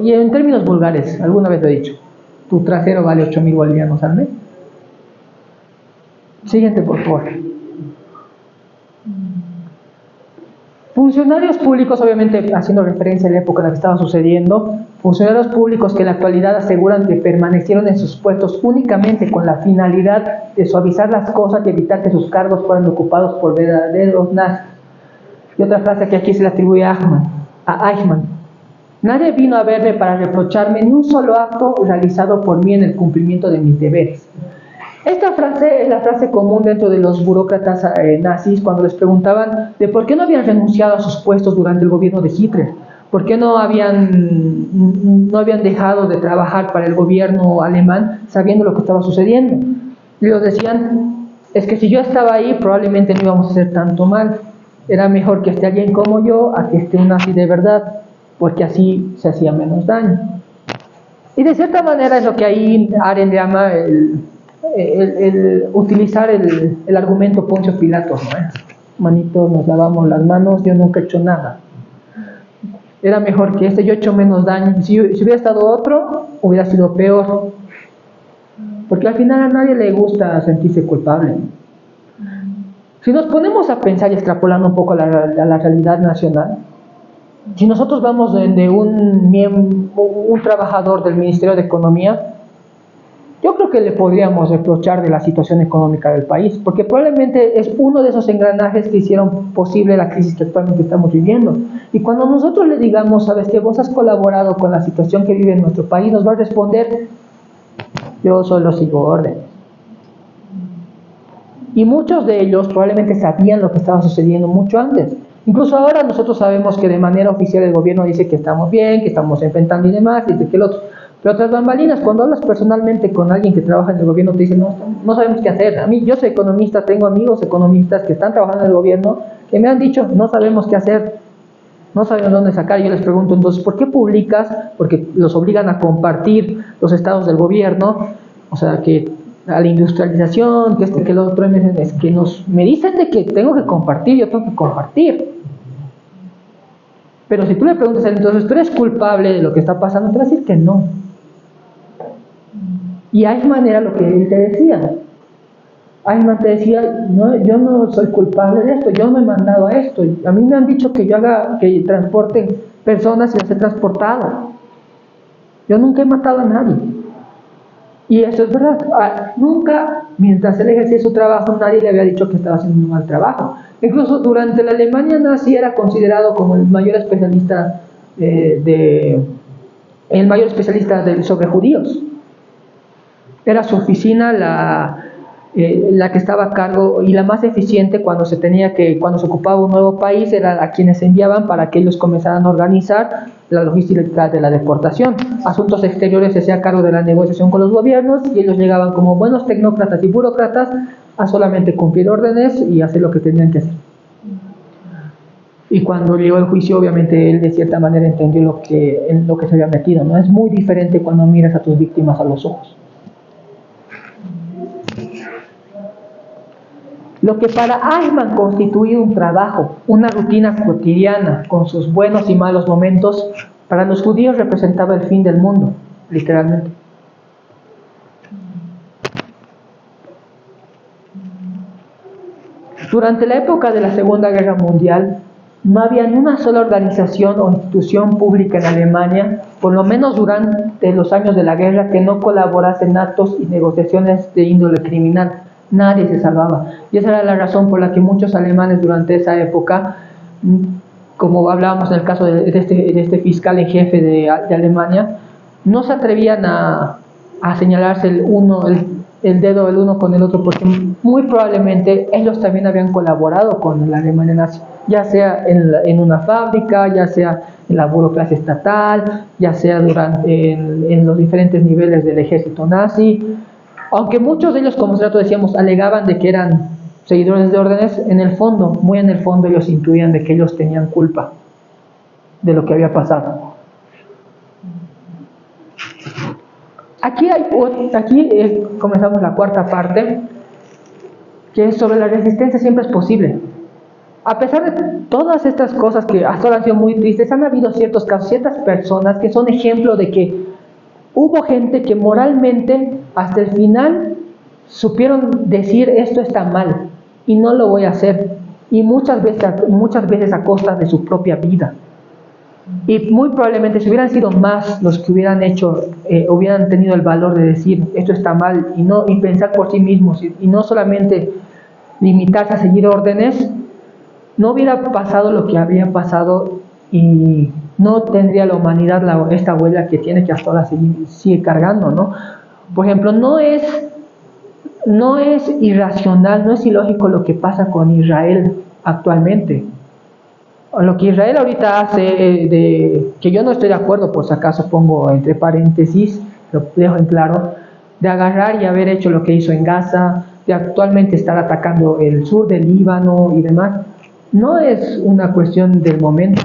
Y en términos vulgares, alguna vez lo he dicho, tu trasero vale 8,000 bolivianos al mes. Siguiente, por favor. Funcionarios públicos, obviamente haciendo referencia a la época en la que estaba sucediendo, funcionarios públicos que en la actualidad aseguran que permanecieron en sus puestos únicamente con la finalidad de suavizar las cosas y evitar que sus cargos fueran ocupados por verdaderos nazis. Y otra frase que aquí se le atribuye a Eichmann: nadie vino a verme para reprocharme ni un solo acto realizado por mí en el cumplimiento de mis deberes. Esta frase es la frase común dentro de los burócratas nazis cuando les preguntaban de por qué no habían renunciado a sus puestos durante el gobierno de Hitler, por qué no habían dejado de trabajar para el gobierno alemán sabiendo lo que estaba sucediendo. Y ellos decían: es que si yo estaba ahí probablemente no íbamos a hacer tanto mal, era mejor que esté alguien como yo a que esté un nazi de verdad, porque así se hacía menos daño. Y de cierta manera es lo que ahí Arendt llama el utilizar el argumento Poncio Pilatos, ¿no? Manitos, nos lavamos las manos, yo nunca he hecho nada. Era mejor que yo he hecho menos daño. Si hubiera estado otro, hubiera sido peor. Porque al final a nadie le gusta sentirse culpable. Si nos ponemos a pensar y extrapolando un poco a la realidad nacional, si nosotros vamos de un trabajador del Ministerio de Economía, yo creo que le podríamos reprochar de la situación económica del país, porque probablemente es uno de esos engranajes que hicieron posible la crisis que actualmente estamos viviendo. Y cuando nosotros le digamos: sabes que vos has colaborado con la situación que vive en nuestro país, nos va a responder: yo solo sigo órdenes. Y muchos de ellos probablemente sabían lo que estaba sucediendo mucho antes. Incluso ahora nosotros sabemos que de manera oficial el gobierno dice que estamos bien, que estamos enfrentando y demás, y que el otro. Pero otras bambalinas, cuando hablas personalmente con alguien que trabaja en el gobierno, te dicen: no sabemos qué hacer. Yo soy economista, tengo amigos economistas que están trabajando en el gobierno que me han dicho: no sabemos qué hacer, no sabemos dónde sacar. Y yo les pregunto: entonces, ¿por qué publicas? Porque los obligan a compartir los estados del gobierno, o sea, que a la industrialización, que lo otro, es que me dicen de que tengo que compartir, yo tengo que compartir. Pero si tú le preguntas a él: entonces, ¿tú eres culpable de lo que está pasando?, te va a decir que no. Y Eichmann era lo que él te decía. Eichmann te decía: no, yo no soy culpable de esto, yo no he mandado a esto. A mí me han dicho que que transporten personas y las he transportado. Yo nunca he matado a nadie. Y eso es verdad. Nunca, mientras él ejercía su trabajo, nadie le había dicho que estaba haciendo un mal trabajo. Incluso durante la Alemania nazi era considerado como el mayor especialista sobre judíos. Era su oficina la que estaba a cargo y la más eficiente cuando se ocupaba un nuevo país, era a quienes se enviaban para que ellos comenzaran a organizar la logística de la deportación. Asuntos exteriores se hacía cargo de la negociación con los gobiernos y ellos llegaban como buenos tecnócratas y burócratas a solamente cumplir órdenes y hacer lo que tenían que hacer. Y cuando llegó el juicio, obviamente él de cierta manera entendió en lo que se había metido, ¿no? Es muy diferente cuando miras a tus víctimas a los ojos. Lo que para Eichmann constituía un trabajo, una rutina cotidiana, con sus buenos y malos momentos, para los judíos representaba el fin del mundo, literalmente. Durante la época de la Segunda Guerra Mundial, no había ni una sola organización o institución pública en Alemania, por lo menos durante los años de la guerra, que no colaborase en actos y negociaciones de índole criminal. Nadie se salvaba. Y esa era la razón por la que muchos alemanes durante esa época, como hablábamos en el caso de este fiscal en jefe de Alemania, no se atrevían a señalarse el dedo el uno con el otro, porque muy probablemente ellos también habían colaborado con la Alemania nazi, ya sea en una fábrica, ya sea en la burocracia estatal, ya sea en los diferentes niveles del ejército nazi. Aunque muchos de ellos, como nosotros decíamos, alegaban de que eran seguidores de órdenes, en el fondo, muy en el fondo, ellos intuían de que ellos tenían culpa de lo que había pasado. Aquí comenzamos la cuarta parte, que es sobre la resistencia siempre es posible. A pesar de todas estas cosas que hasta ahora han sido muy tristes, han habido ciertos casos, ciertas personas que son ejemplo de que hubo gente que moralmente hasta el final supieron decir: esto está mal y no lo voy a hacer, y muchas veces a costa de su propia vida. Y muy probablemente si hubieran sido más los que hubieran tenido el valor de decir esto está mal y pensar por sí mismos y no solamente limitarse a seguir órdenes, no hubiera pasado lo que había pasado y no tendría la humanidad esta huella que tiene, que hasta ahora sigue cargando, ¿no? Por ejemplo, no es irracional, no es ilógico lo que pasa con Israel actualmente. Lo que Israel ahorita hace, que yo no estoy de acuerdo, por si acaso pongo entre paréntesis, lo dejo en claro, de agarrar y haber hecho lo que hizo en Gaza, de actualmente estar atacando el sur del Líbano y demás, no es una cuestión del momento.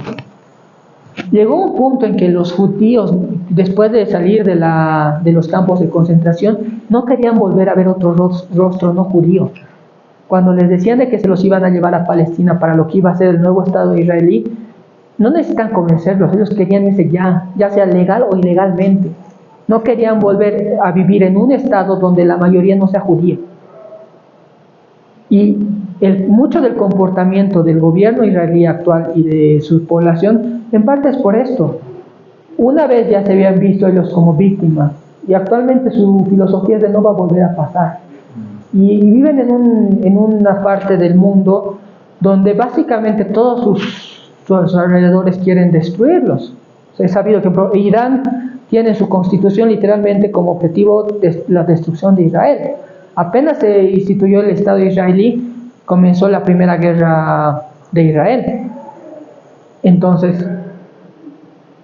Llegó un punto en que los judíos, después de salir de los campos de concentración, no querían volver a ver otro rostro no judío. Cuando les decían de que se los iban a llevar a Palestina para lo que iba a ser el nuevo Estado israelí, no necesitan convencerlos, ellos querían irse ya sea legal o ilegalmente. No querían volver a vivir en un Estado donde la mayoría no sea judía. Y mucho del comportamiento del gobierno israelí actual y de su población, en parte es por esto. Una vez ya se habían visto ellos como víctimas, y actualmente su filosofía es de no va a volver a pasar. Y viven en una parte del mundo donde básicamente todos sus alrededores quieren destruirlos. Se ha sabido que Irán tiene su constitución literalmente como objetivo la destrucción de Israel. Apenas se instituyó el Estado israelí, comenzó la primera guerra de Israel. Entonces,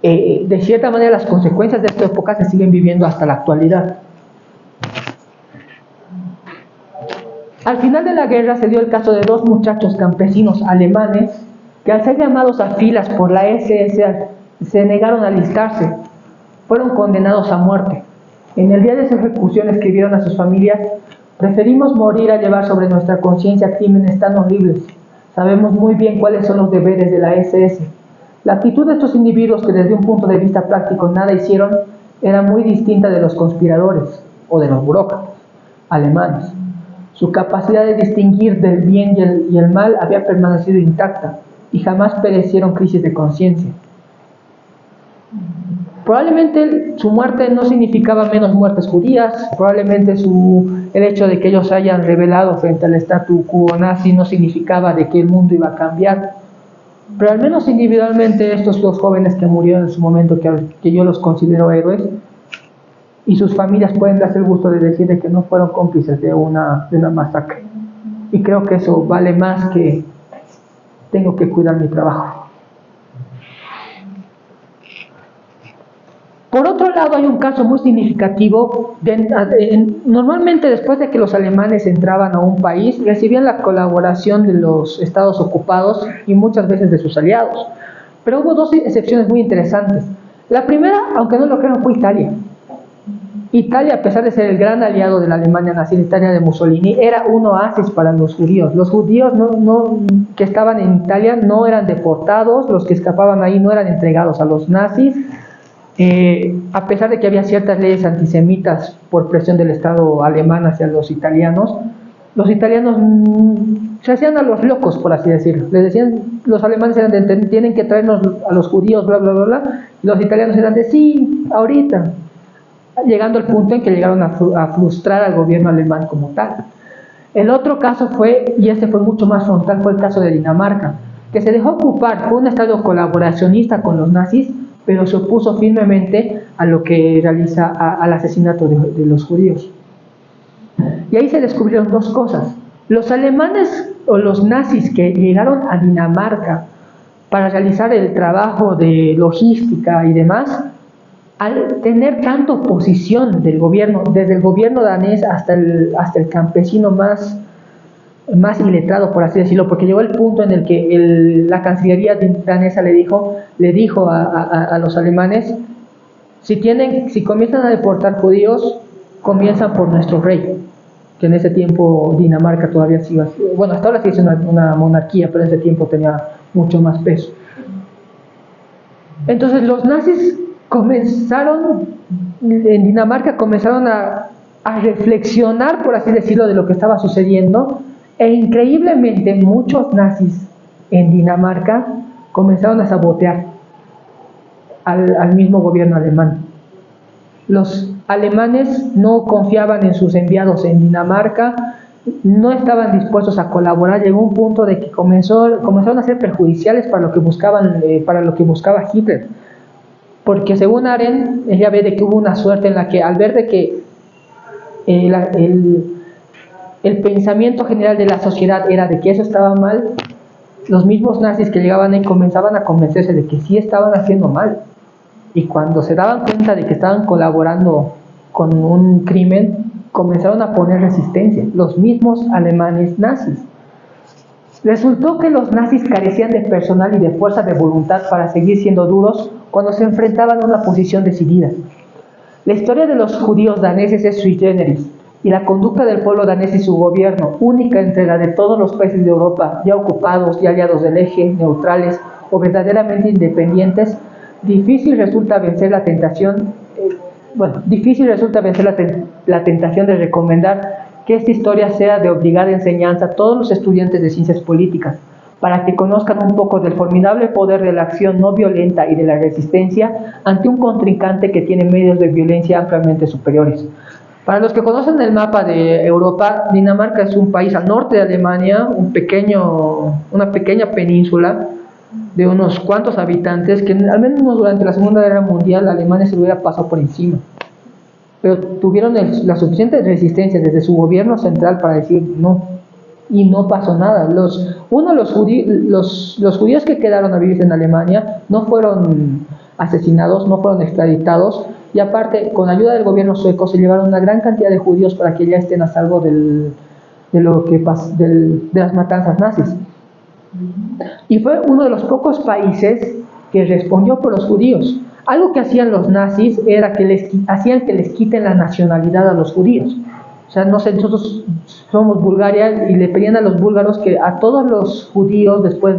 de cierta manera las consecuencias de esta época se siguen viviendo hasta la actualidad. Al final de la guerra se dio el caso de dos muchachos campesinos alemanes que, al ser llamados a filas por la SS, se negaron a alistarse. Fueron condenados a muerte. En el día de su ejecución escribieron a sus familias: preferimos morir a llevar sobre nuestra conciencia crímenes tan horribles. Sabemos muy bien cuáles son los deberes de la SS. La actitud de estos individuos, que desde un punto de vista práctico nada hicieron, era muy distinta de los conspiradores o de los burócratas alemanes. Su capacidad de distinguir del bien y el mal había permanecido intacta y jamás perecieron crisis de conciencia. Probablemente su muerte no significaba menos muertes judías, probablemente el hecho de que ellos se hayan rebelado frente al statu quo nazi no significaba de que el mundo iba a cambiar, pero al menos individualmente estos dos jóvenes que murieron en su momento, que yo los considero héroes, y sus familias pueden darse el gusto de decir de que no fueron cómplices de una masacre. Y creo que eso vale más que tengo que cuidar mi trabajo. Por otro lado, hay un caso muy significativo. Normalmente, después de que los alemanes entraban a un país, recibían la colaboración de los estados ocupados y muchas veces de sus aliados. Pero hubo dos excepciones muy interesantes. La primera, aunque no lo crean, fue Italia. Italia, a pesar de ser el gran aliado de la Alemania nazi, Italia de Mussolini, era un oasis para los judíos. Los judíos que estaban en Italia no eran deportados, los que escapaban ahí no eran entregados a los nazis. A pesar de que había ciertas leyes antisemitas por presión del Estado alemán hacia los italianos se hacían a los locos, por así decirlo. Les decían, los alemanes eran tienen que traernos a los judíos, bla, bla, bla, bla. Y los italianos eran de sí, ahorita. Llegando al punto en que llegaron a frustrar al gobierno alemán como tal. El otro caso fue, y este fue mucho más frontal, fue el caso de Dinamarca, que se dejó ocupar. Fue un estado colaboracionista con los nazis, pero se opuso firmemente a lo que realiza al asesinato de los judíos. Y ahí se descubrieron dos cosas. Los alemanes o los nazis que llegaron a Dinamarca para realizar el trabajo de logística y demás, al tener tanta oposición del gobierno, desde el gobierno danés hasta el campesino más iletrado, por así decirlo, porque llegó el punto en el que la Cancillería danesa le dijo a los alemanes: si comienzan a deportar judíos, comienzan por nuestro rey, que en ese tiempo Dinamarca todavía sigue, bueno, hasta ahora sí es una monarquía, pero en ese tiempo tenía mucho más peso. Entonces los nazis en Dinamarca comenzaron a reflexionar, por así decirlo, de lo que estaba sucediendo, e increíblemente muchos nazis en Dinamarca comenzaron a sabotear al mismo gobierno alemán. Los alemanes no confiaban en sus enviados en Dinamarca, no estaban dispuestos a colaborar. Llegó un punto de que comenzaron a ser perjudiciales para lo que buscaba Hitler, porque según Arendt, ella ve de que hubo una suerte en la que, al ver de que el pensamiento general de la sociedad era de que eso estaba mal, los mismos nazis que llegaban ahí comenzaban a convencerse de que sí estaban haciendo mal, y cuando se daban cuenta de que estaban colaborando con un crimen, comenzaron a poner resistencia, los mismos alemanes nazis. Resultó que los nazis carecían de personal y de fuerza de voluntad para seguir siendo duros cuando se enfrentaban a una posición decidida. La historia de los judíos daneses es sui generis, y la conducta del pueblo danés y su gobierno, única entre la de todos los países de Europa, ya ocupados y aliados del eje, neutrales o verdaderamente independientes, difícil resulta vencer la tentación de recomendar que esta historia sea de obligada enseñanza a todos los estudiantes de ciencias políticas, para que conozcan un poco del formidable poder de la acción no violenta y de la resistencia ante un contrincante que tiene medios de violencia ampliamente superiores. Para los que conocen el mapa de Europa, Dinamarca es un país al norte de Alemania, una pequeña península de unos cuantos habitantes, que al menos durante la Segunda Guerra Mundial Alemania se hubiera pasado por encima, pero tuvieron la suficiente resistencia desde su gobierno central para decir no, y no pasó nada. Los judíos que quedaron a vivir en Alemania no fueron asesinados, no fueron extraditados, y aparte, con ayuda del gobierno sueco, se llevaron una gran cantidad de judíos para que ya estén a salvo de las matanzas nazis. Y fue uno de los pocos países que respondió por los judíos. Algo que hacían los nazis era que hacían que les quiten la nacionalidad a los judíos. O sea, no sé, nosotros somos Bulgaria, y le pedían a los búlgaros que a todos los judíos después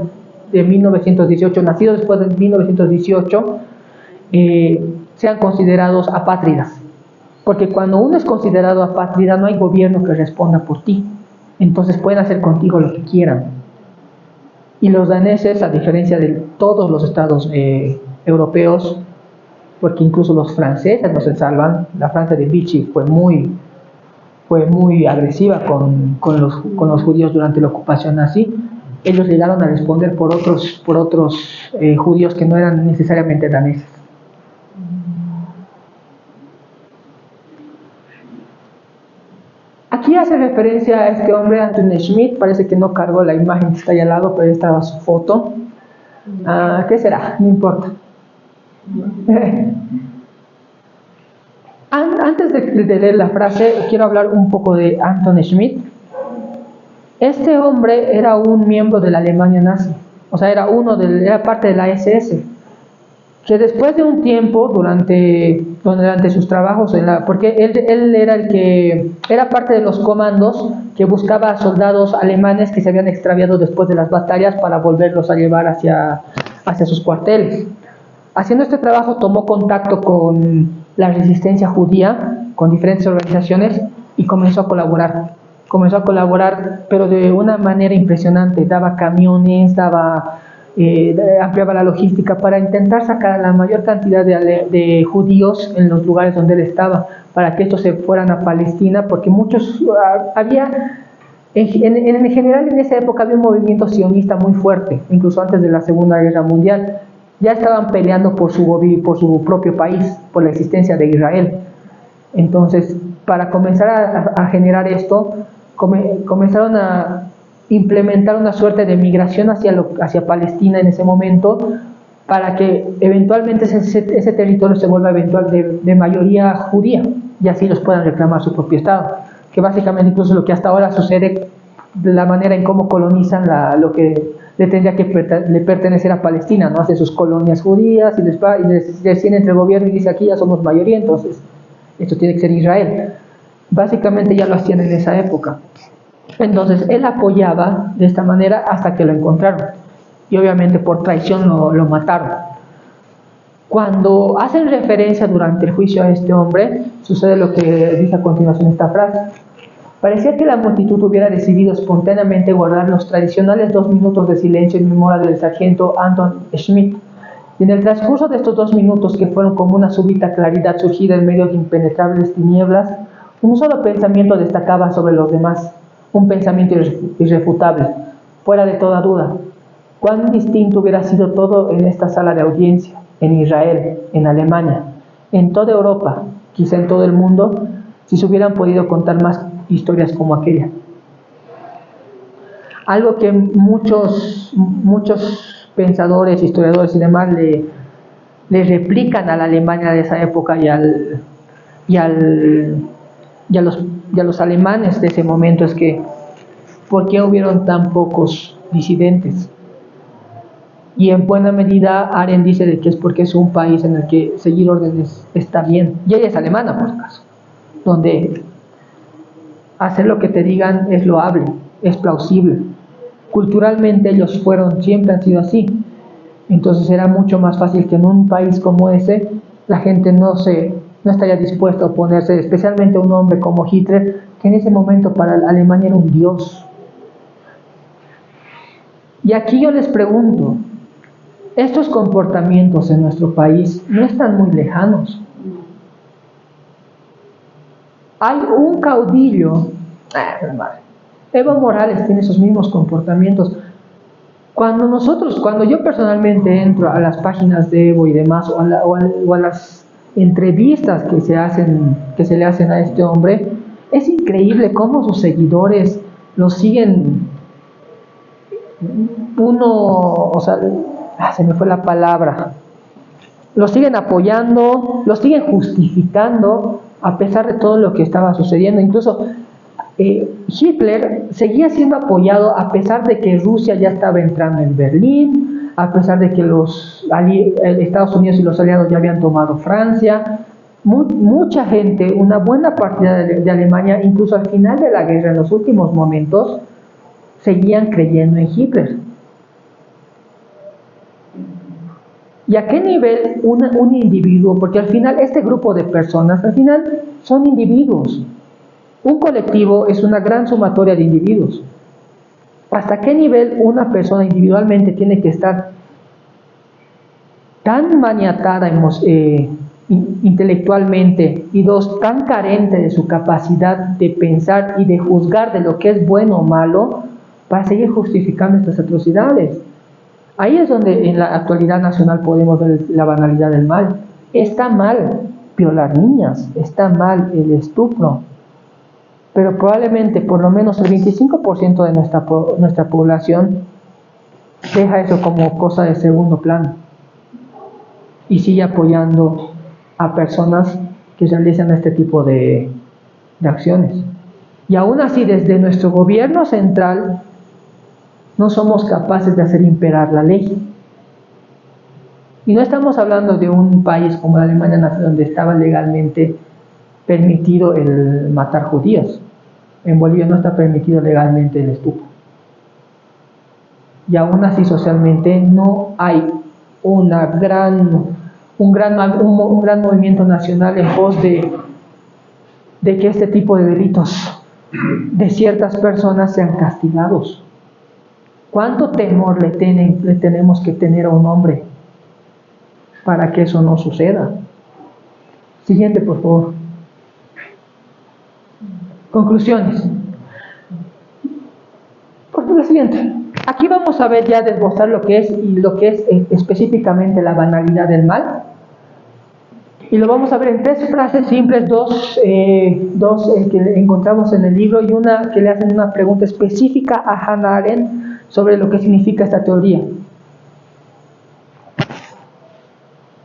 de 1918, nacidos después de 1918, sean considerados apátridas, porque cuando uno es considerado apátrida no hay gobierno que responda por ti, entonces pueden hacer contigo lo que quieran. Y los daneses, a diferencia de todos los estados europeos, porque incluso los franceses no se salvan, la Francia de Vichy fue muy agresiva con los judíos durante la ocupación nazi, ellos llegaron a responder por otros judíos que no eran necesariamente daneses. Aquí hace referencia a este hombre, Anton Schmidt. Parece que no cargó la imagen que está ahí al lado, pero ahí estaba su foto. ¿Qué será? No importa. Antes de leer la frase, quiero hablar un poco de Anton Schmidt. Este hombre era un miembro de la Alemania nazi, o sea, era parte de la SS, que después de un tiempo, durante sus trabajos, porque él era el que era parte de los comandos que buscaba a soldados alemanes que se habían extraviado después de las batallas para volverlos a llevar hacia sus cuarteles. Haciendo este trabajo tomó contacto con la resistencia judía, con diferentes organizaciones, y comenzó a colaborar, pero de una manera impresionante. Daba camiones, ampliaba la logística para intentar sacar a la mayor cantidad de judíos en los lugares donde él estaba, para que estos se fueran a Palestina, porque muchos en general en esa época había un movimiento sionista muy fuerte, incluso antes de la Segunda Guerra Mundial. Ya estaban peleando por su propio país, por la existencia de Israel. Entonces, para comenzar a generar esto, comenzaron a implementar una suerte de migración hacia Palestina en ese momento, para que eventualmente ese territorio se vuelva de mayoría judía, y así los puedan reclamar su propio Estado, que básicamente incluso lo que hasta ahora sucede, de la manera en cómo colonizan lo que le tendría que pertenecer a Palestina, ¿no? Hace sus colonias judías y decide entre el gobierno y dice: aquí ya somos mayoría, entonces esto tiene que ser Israel. Básicamente ya lo hacían en esa época. Entonces él apoyaba de esta manera hasta que lo encontraron, y obviamente por traición lo mataron. Cuando hacen referencia durante el juicio a este hombre, sucede lo que dice a continuación esta frase: parecía que la multitud hubiera decidido espontáneamente guardar los tradicionales 2 minutos de silencio en memoria del sargento Anton Schmidt, y en el transcurso de estos 2 minutos, que fueron como una súbita claridad surgida en medio de impenetrables tinieblas, un solo pensamiento destacaba sobre los demás: un pensamiento irrefutable, fuera de toda duda. Cuán distinto hubiera sido todo en esta sala de audiencia, en Israel, en Alemania, en toda Europa, quizá en todo el mundo, si se hubieran podido contar más historias como aquella. Algo que muchos pensadores, historiadores y demás le replican a la Alemania de esa época y a los alemanes de ese momento es que ¿por qué hubieron tan pocos disidentes? Y en buena medida Arendt dice de que es porque es un país en el que seguir órdenes está bien, y ella es alemana por caso, donde hacer lo que te digan es loable, es plausible. Culturalmente ellos siempre han sido así. Entonces era mucho más fácil que en un país como ese la gente no estaría dispuesta a oponerse, especialmente a un hombre como Hitler, que en ese momento para Alemania era un dios. Y aquí yo les pregunto, estos comportamientos en nuestro país no están muy lejanos. Hay un caudillo, Evo Morales tiene esos mismos comportamientos. Cuando yo personalmente entro a las páginas de Evo y demás, o a las entrevistas que se le hacen a este hombre, es increíble cómo sus seguidores lo siguen. Se me fue la palabra. Lo siguen apoyando, lo siguen justificando a pesar de todo lo que estaba sucediendo. Incluso Hitler seguía siendo apoyado a pesar de que Rusia ya estaba entrando en Berlín, a pesar de que Estados Unidos y los aliados ya habían tomado Francia. Mucha gente, una buena parte de Alemania, incluso al final de la guerra, en los últimos momentos, seguían creyendo en Hitler. ¿Y a qué nivel un individuo? Porque al final este grupo de personas, al final son individuos. Un colectivo es una gran sumatoria de individuos. ¿Hasta qué nivel una persona individualmente tiene que estar tan maniatada intelectualmente y tan carente de su capacidad de pensar y de juzgar de lo que es bueno o malo para seguir justificando estas atrocidades? Ahí es donde en la actualidad nacional podemos ver la banalidad del mal. Está mal violar niñas, está mal el estupro, pero probablemente por lo menos el 25% de nuestra población deja eso como cosa de segundo plano y sigue apoyando a personas que realizan este tipo de acciones. Y aún así, desde nuestro gobierno central no somos capaces de hacer imperar la ley. Y no estamos hablando de un país como la Alemania nazi, donde estaba legalmente permitido el matar judíos. En Bolivia no está permitido legalmente el estupro. Y aún así socialmente no hay un gran movimiento nacional en pos de que este tipo de delitos de ciertas personas sean castigados. ¿Cuánto temor le tenemos que tener a un hombre para que eso no suceda? Siguiente, por favor. Conclusiones. Por lo siguiente, aquí vamos a ver ya desglosar lo que es específicamente la banalidad del mal. Y lo vamos a ver en 3 frases simples, dos que encontramos en el libro y una que le hacen una pregunta específica a Hannah Arendt sobre lo que significa esta teoría.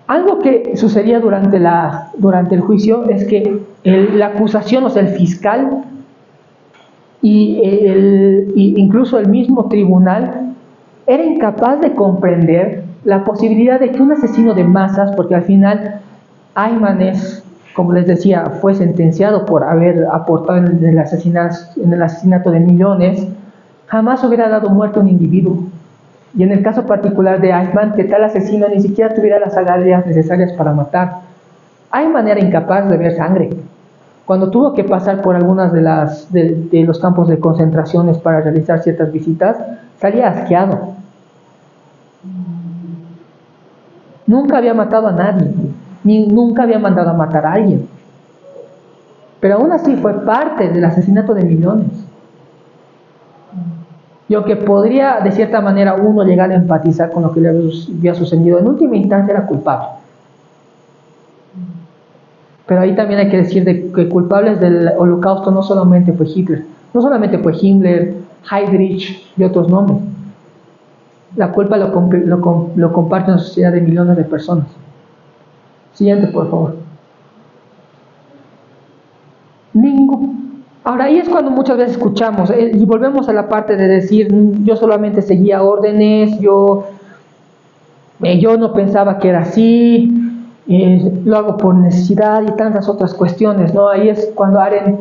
Algo que sucedía durante el juicio es que la acusación, o sea, el fiscal y incluso el mismo tribunal era incapaz de comprender la posibilidad de que un asesino de masas, porque al final Eichmann como les decía, fue sentenciado por haber aportado en el asesinato de millones, jamás hubiera dado muerte a un individuo. Y en el caso particular de Eichmann, que tal asesino ni siquiera tuviera las agallas necesarias para matar. Eichmann era incapaz de ver sangre. Cuando tuvo que pasar por algunas de los campos de concentraciones para realizar ciertas visitas, salía asqueado. Nunca había matado a nadie, ni nunca había mandado a matar a alguien. Pero aún así fue parte del asesinato de millones. Y aunque podría de cierta manera uno llegar a empatizar con lo que le había sucedido, en última instancia era culpable. Pero ahí también hay que decir que culpables del holocausto no solamente fue Hitler, no solamente fue Himmler, Heydrich y otros nombres. La culpa lo comparte una sociedad de millones de personas. Siguiente, por favor. Ahora ahí es cuando muchas veces escuchamos, y volvemos a la parte de decir, yo solamente seguía órdenes, yo no pensaba que era así, lo hago por necesidad y tantas otras cuestiones, ¿no? Ahí es cuando Arendt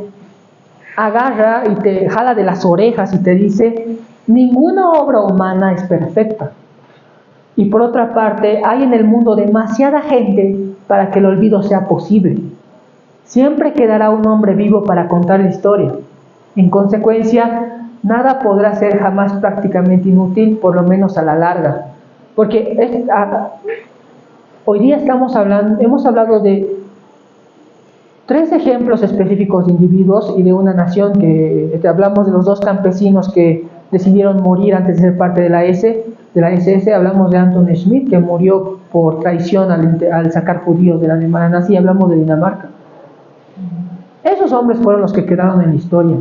agarra y te jala de las orejas y te dice, ninguna obra humana es perfecta. Y por otra parte, hay en el mundo demasiada gente para que el olvido sea posible. Siempre quedará un hombre vivo para contar la historia. En consecuencia, nada podrá ser jamás prácticamente inútil, por lo menos a la larga. Porque hoy día hemos hablado de 3 ejemplos específicos de individuos y de una nación, que hablamos de los 2 campesinos que decidieron morir antes de ser parte de la SS, hablamos de Anton Schmidt, que murió por traición al sacar judíos de la Alemania nazi, y hablamos de Dinamarca. Esos hombres fueron los que quedaron en la historia.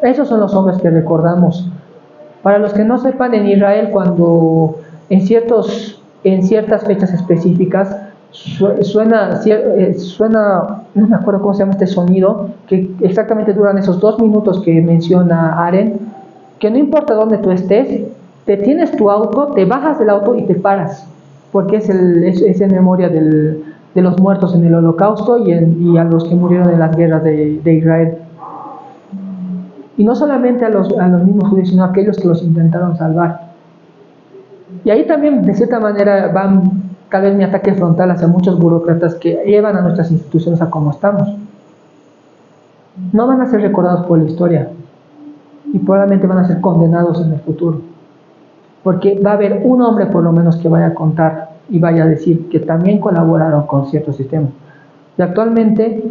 Esos son los hombres que recordamos. Para los que no sepan, en Israel, cuando en ciertas fechas específicas suena, no me acuerdo cómo se llama este sonido, que exactamente duran esos 2 minutos que menciona Arendt, que no importa dónde tú estés, te tienes tu auto, te bajas del auto y te paras, porque es en memoria de los muertos en el holocausto y a los que murieron en las guerras de Israel. Y no solamente a los mismos judíos, sino a aquellos que los intentaron salvar. Y ahí también, de cierta manera, tal vez mi ataque frontal hacia muchos burócratas que llevan a nuestras instituciones a como estamos. No van a ser recordados por la historia y probablemente van a ser condenados en el futuro. Porque va a haber un hombre por lo menos que vaya a contar y vaya a decir que también colaboraron con ciertos sistemas. Y actualmente,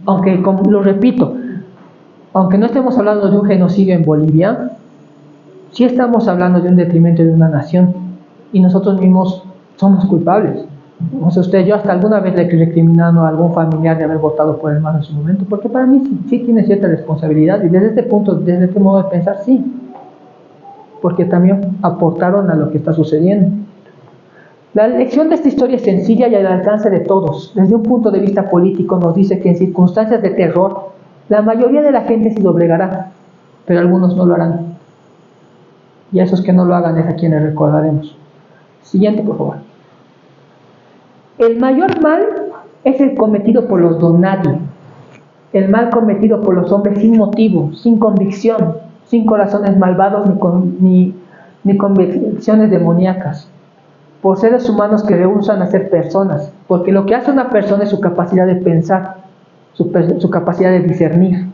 lo repito, aunque no estemos hablando de un genocidio en Bolivia, sí estamos hablando de un detrimento de una nación, y nosotros mismos somos culpables. No sé yo hasta alguna vez le he recriminado a algún familiar de haber votado por el MAS en su momento, porque para mí sí tiene cierta responsabilidad, y desde este modo de pensar, sí, porque también aportaron a lo que está sucediendo. La lección de esta historia es sencilla y al alcance de todos. Desde un punto de vista político nos dice que en circunstancias de terror, la mayoría de la gente se doblegará, pero algunos no lo harán. Y a esos que no lo hagan es a quienes recordaremos. Siguiente, por favor. El mayor mal es el cometido por los donadie. El mal cometido por los hombres sin motivo, sin convicción, sin corazones malvados ni convicciones demoníacas. Por seres humanos que rehusan a ser personas. Porque lo que hace una persona es su capacidad de pensar, su capacidad de discernir.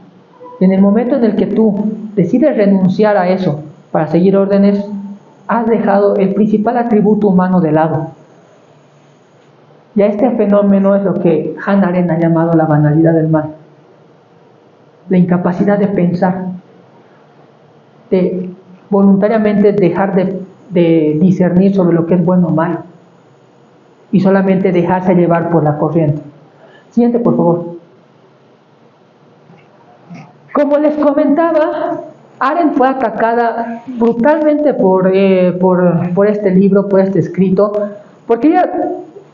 Y en el momento en el que tú decides renunciar a eso para seguir órdenes, has dejado el principal atributo humano de lado. Y a este fenómeno es lo que Hannah Arendt ha llamado la banalidad del mal. La incapacidad de pensar, de voluntariamente dejar de discernir sobre lo que es bueno o malo, y solamente dejarse llevar por la corriente. Siguiente, por favor. Como les comentaba, Arendt fue atacada brutalmente por este libro, por este escrito, porque ella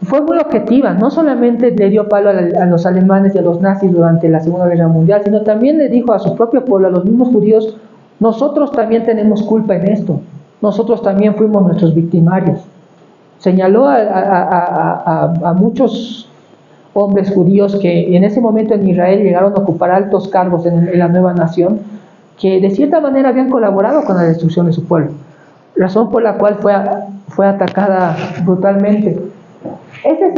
fue muy objetiva. No solamente le dio palo a los alemanes y a los nazis durante la Segunda Guerra Mundial, sino también le dijo a su propio pueblo, a los mismos judíos, nosotros también tenemos culpa en esto, nosotros también fuimos nuestros victimarios. Señaló a muchos hombres judíos que en ese momento en Israel llegaron a ocupar altos cargos en la nueva nación, que de cierta manera habían colaborado con la destrucción de su pueblo, razón por la cual fue atacada brutalmente. Esta es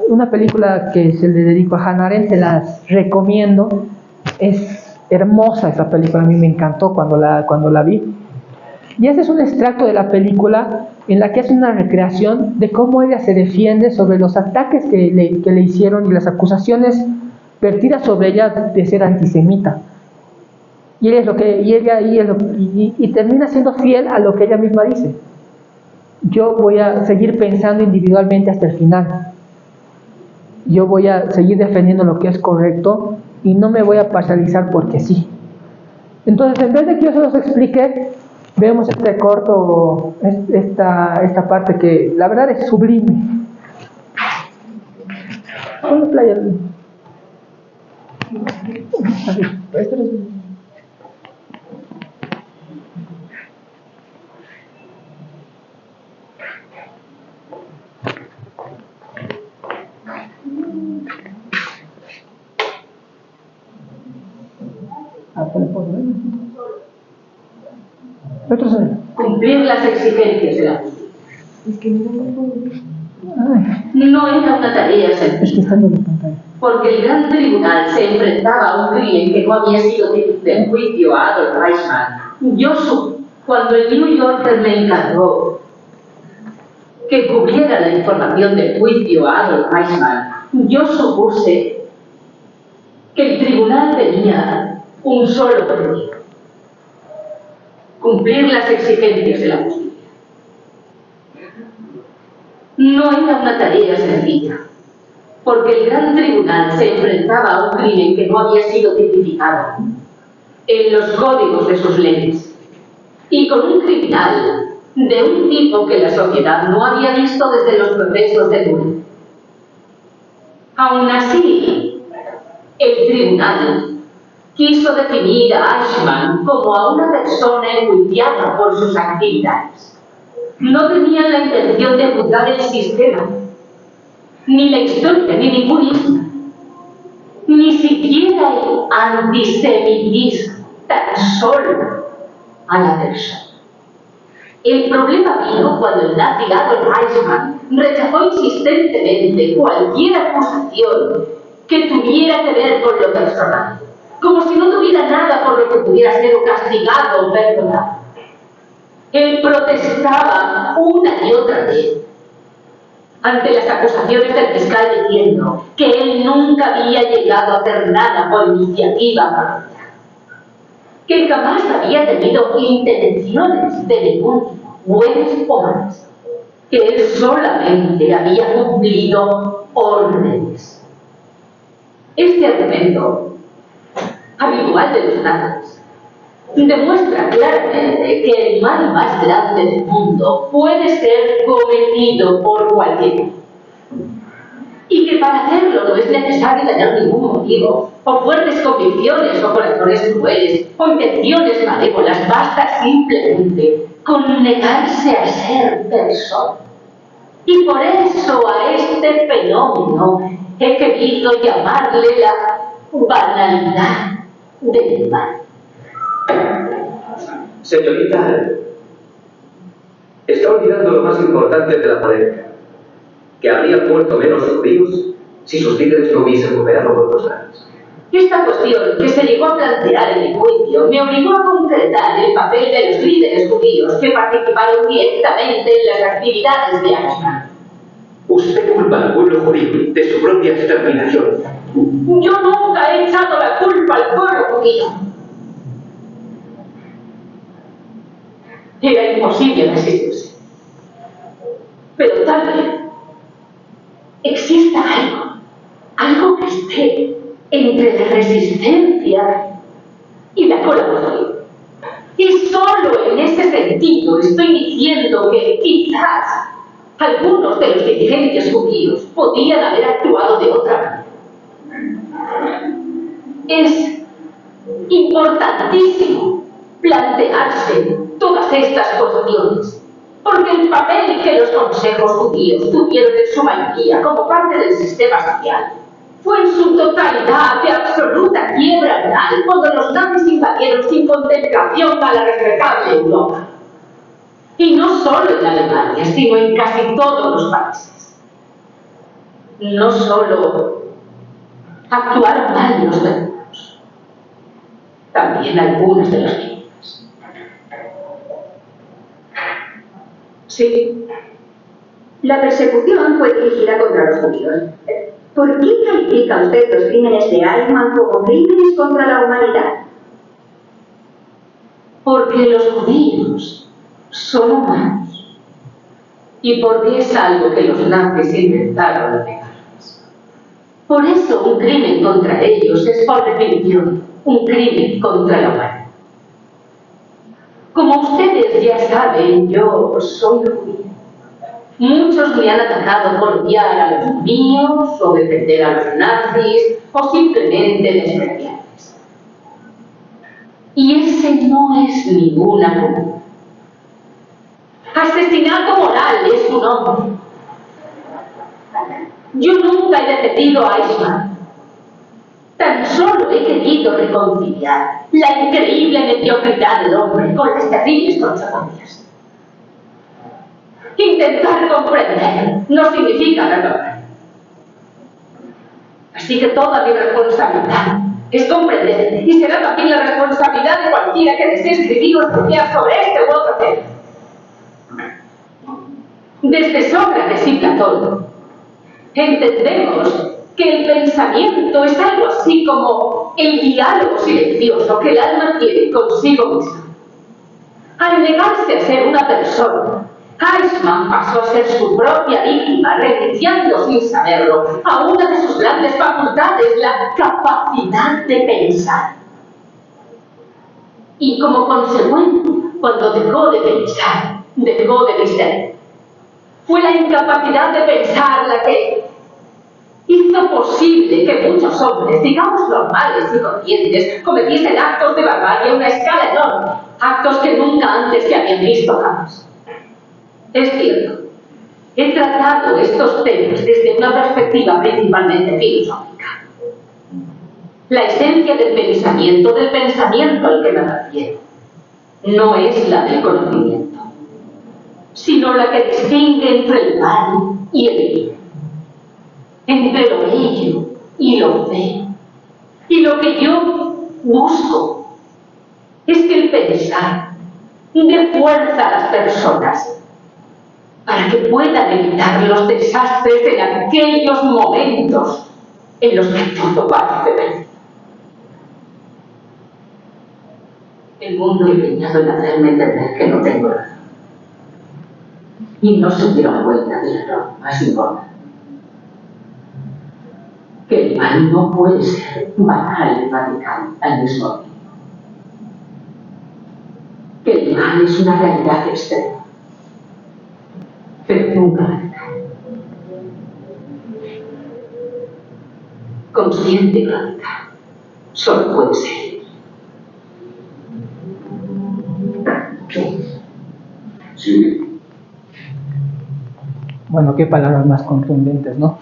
una película que se le dedicó a Hannah Arendt, se las recomiendo, es hermosa esa película, a mí me encantó cuando la vi. Y este es un extracto de la película en la que hace una recreación de cómo ella se defiende sobre los ataques que le hicieron y las acusaciones vertidas sobre ella de ser antisemita. Y ella es lo que, y ella y, y termina siendo fiel a lo que ella misma dice. Yo voy a seguir pensando individualmente hasta el final. Yo voy a seguir defendiendo lo que es correcto y no me voy a parcializar porque sí. Entonces, en vez de que yo se los explique, vemos este corto, esta parte que la verdad es sublime. ¿Dónde playa? Cumplir las exigencias de la justicia. No era una tarea sencilla, porque el gran tribunal se enfrentaba a un crimen que no había sido de juicio a Adolf Eichmann. Cuando el New Yorker me encargó que cubriera la información del juicio a Adolf Eichmann, yo supuse que el tribunal tenía un solo objetivo: cumplir las exigencias de la justicia. No era una tarea sencilla, porque el gran tribunal se enfrentaba a un crimen que no había sido tipificado en los códigos de sus leyes, y con un criminal de un tipo que la sociedad no había visto desde los procesos de Nuremberg. Aún así, el tribunal quiso definir a Eichmann como a una persona enjuiciada por sus actividades. No tenían la intención de juzgar el sistema, ni la historia, ni ningún ismo, ni siquiera el antisemitismo, tan solo a la persona. El problema vino cuando el nazi Adolf Eichmann rechazó insistentemente cualquier acusación que tuviera que ver con lo personal, como si no tuviera nada por lo que pudiera ser castigado o perdonado. Él protestaba una y otra vez ante las acusaciones del fiscal diciendo que él nunca había llegado a hacer nada por iniciativa propia, que jamás había tenido intenciones de ningún tipo, buenas o malas, que él solamente había cumplido órdenes. Este argumento, habitual de los nazis, demuestra claramente que el mal más grande del mundo puede ser cometido por cualquiera, y que para hacerlo no es necesario tener ningún motivo, o fuertes convicciones, o corazones crueles, o intenciones malévolas. Basta simplemente con negarse a ser persona. Y por eso a este fenómeno he querido llamarle la banalidad del mal. Señorita, está olvidando lo más importante de la polémica, que habrían muerto menos judíos si sus líderes no hubiesen cooperado con los nazis. Esta cuestión que se llegó a plantear en el juicio me obligó a concretar el papel de los líderes judíos que participaron directamente en las actividades de Eichmann. Usted culpa al pueblo judío de su propia exterminación. Yo nunca he echado la culpa al pueblo judío. Era imposible resistirse. Pero tal vez exista algo que esté entre la resistencia y la colaboración. Y solo en ese sentido estoy diciendo que quizás algunos de los dirigentes judíos podían haber actuado de otra manera. Es importantísimo plantearse todas estas cuestiones, porque el papel que los consejos judíos tuvieron en su mayoría como parte del sistema social fue en su totalidad de absoluta quiebra moral cuando los nazis invadieron sin contemplación a la respetable Europa. Y no solo en Alemania, sino en casi todos los países. No solo actuaron mal los verdugos, también algunos de los víctimas. Sí, la persecución fue dirigida contra los judíos. ¿Por qué califica usted los crímenes de Eichmann como crímenes contra la humanidad? Porque los judíos son humanos y porque es algo que los nazis intentaron negarles. Por eso un crimen contra ellos es por definición un crimen contra la humanidad. Como ustedes ya saben, yo soy judía. Muchos me han atacado por odiar a los míos, o defender a los nazis, o simplemente despreciarles. Y ese no es ninguna culpa. Asesinato moral es su nombre. Yo nunca he defendido a Eichmann. Tan solo he querido reconciliar la increíble mediocridad del hombre con las terribles consecuencias. Intentar comprender no significa perdonar. Así que toda mi responsabilidad es comprender, y será también la responsabilidad de cualquiera que desee escribir o estudiar sobre este u otro tema. Desde Sócrates y Platón, entendemos que el pensamiento es algo así como el diálogo silencioso que el alma tiene consigo misma. Al negarse a ser una persona, Eichmann pasó a ser su propia víctima, renunciando sin saberlo a una de sus grandes facultades, la capacidad de pensar. Y como consecuencia, cuando dejó de pensar, dejó de ser. Fue la incapacidad de pensar la que hizo posible que muchos hombres, digamos normales y conscientes, cometiesen actos de barbarie a una escala enorme, actos que nunca antes se habían visto jamás. Es cierto, he tratado estos temas desde una perspectiva principalmente filosófica. La esencia del pensamiento al que me refiero, no es la del conocimiento, sino la que distingue entre el mal y el bien, entre lo bello y lo feo. Y lo que yo busco es que el pensar dé fuerza a las personas para que puedan evitar los desastres en aquellos momentos en los que todo parece perdido. El mundo empeñado en hacerme entender que no tengo razón. Y no se dieron cuenta del error más importante. Que el mal no puede ser banal y radical al mismo tiempo. Que el mal es una realidad extrema, pero nunca radical. Consciente y radical solo puede ser. Sí. Bueno, qué palabras más contundentes, ¿no?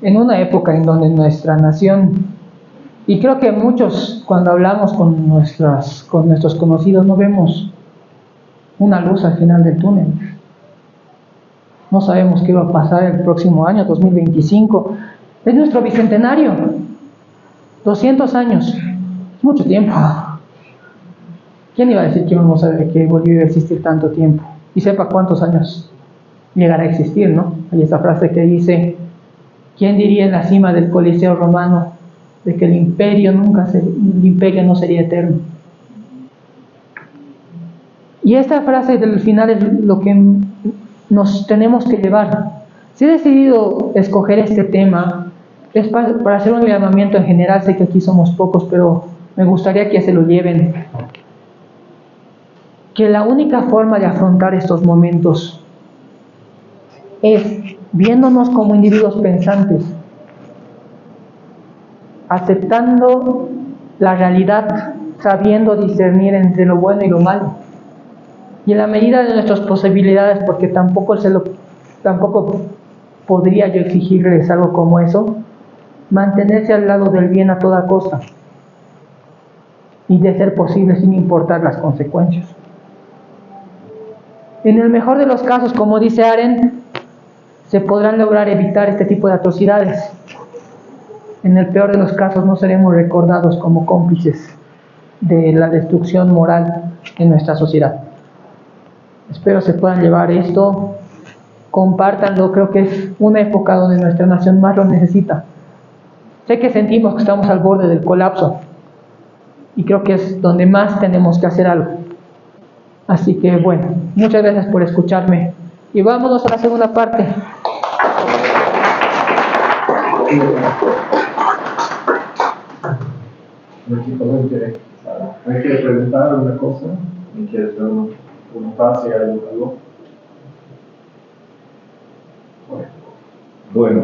En una época en donde nuestra nación, y creo que muchos cuando hablamos con nuestros conocidos no vemos una luz al final del túnel. No sabemos qué va a pasar el próximo año, 2025. Es nuestro bicentenario. 200 años. Es mucho tiempo. ¿Quién iba a decir que Bolivia iba a existir tanto tiempo? Y sepa cuántos años llegará a existir, ¿no? Hay esta frase que dice: ¿quién diría en la cima del Coliseo romano de que el imperio no sería eterno? Y esta frase del final es lo que nos tenemos que llevar. Si he decidido escoger este tema, es para hacer un llamamiento en general. Sé que aquí somos pocos, pero me gustaría que se lo lleven. Que la única forma de afrontar estos momentos es viéndonos como individuos pensantes, aceptando la realidad, sabiendo discernir entre lo bueno y lo malo, y en la medida de nuestras posibilidades, porque tampoco podría yo exigirles algo como eso, mantenerse al lado del bien a toda costa, y de ser posible sin importar las consecuencias. En el mejor de los casos, como dice Arendt, se podrán lograr evitar este tipo de atrocidades. En el peor de los casos no seremos recordados como cómplices de la destrucción moral en nuestra sociedad. Espero se puedan llevar esto, compártanlo. Creo que es una época donde nuestra nación más lo necesita. Sé que sentimos que estamos al borde del colapso y creo que es donde más tenemos que hacer algo. Así que bueno, muchas gracias por escucharme. Y vámonos a la segunda parte. ¿Me quieres preguntar alguna cosa? ¿Me quieres ver una frase, algo? Bueno,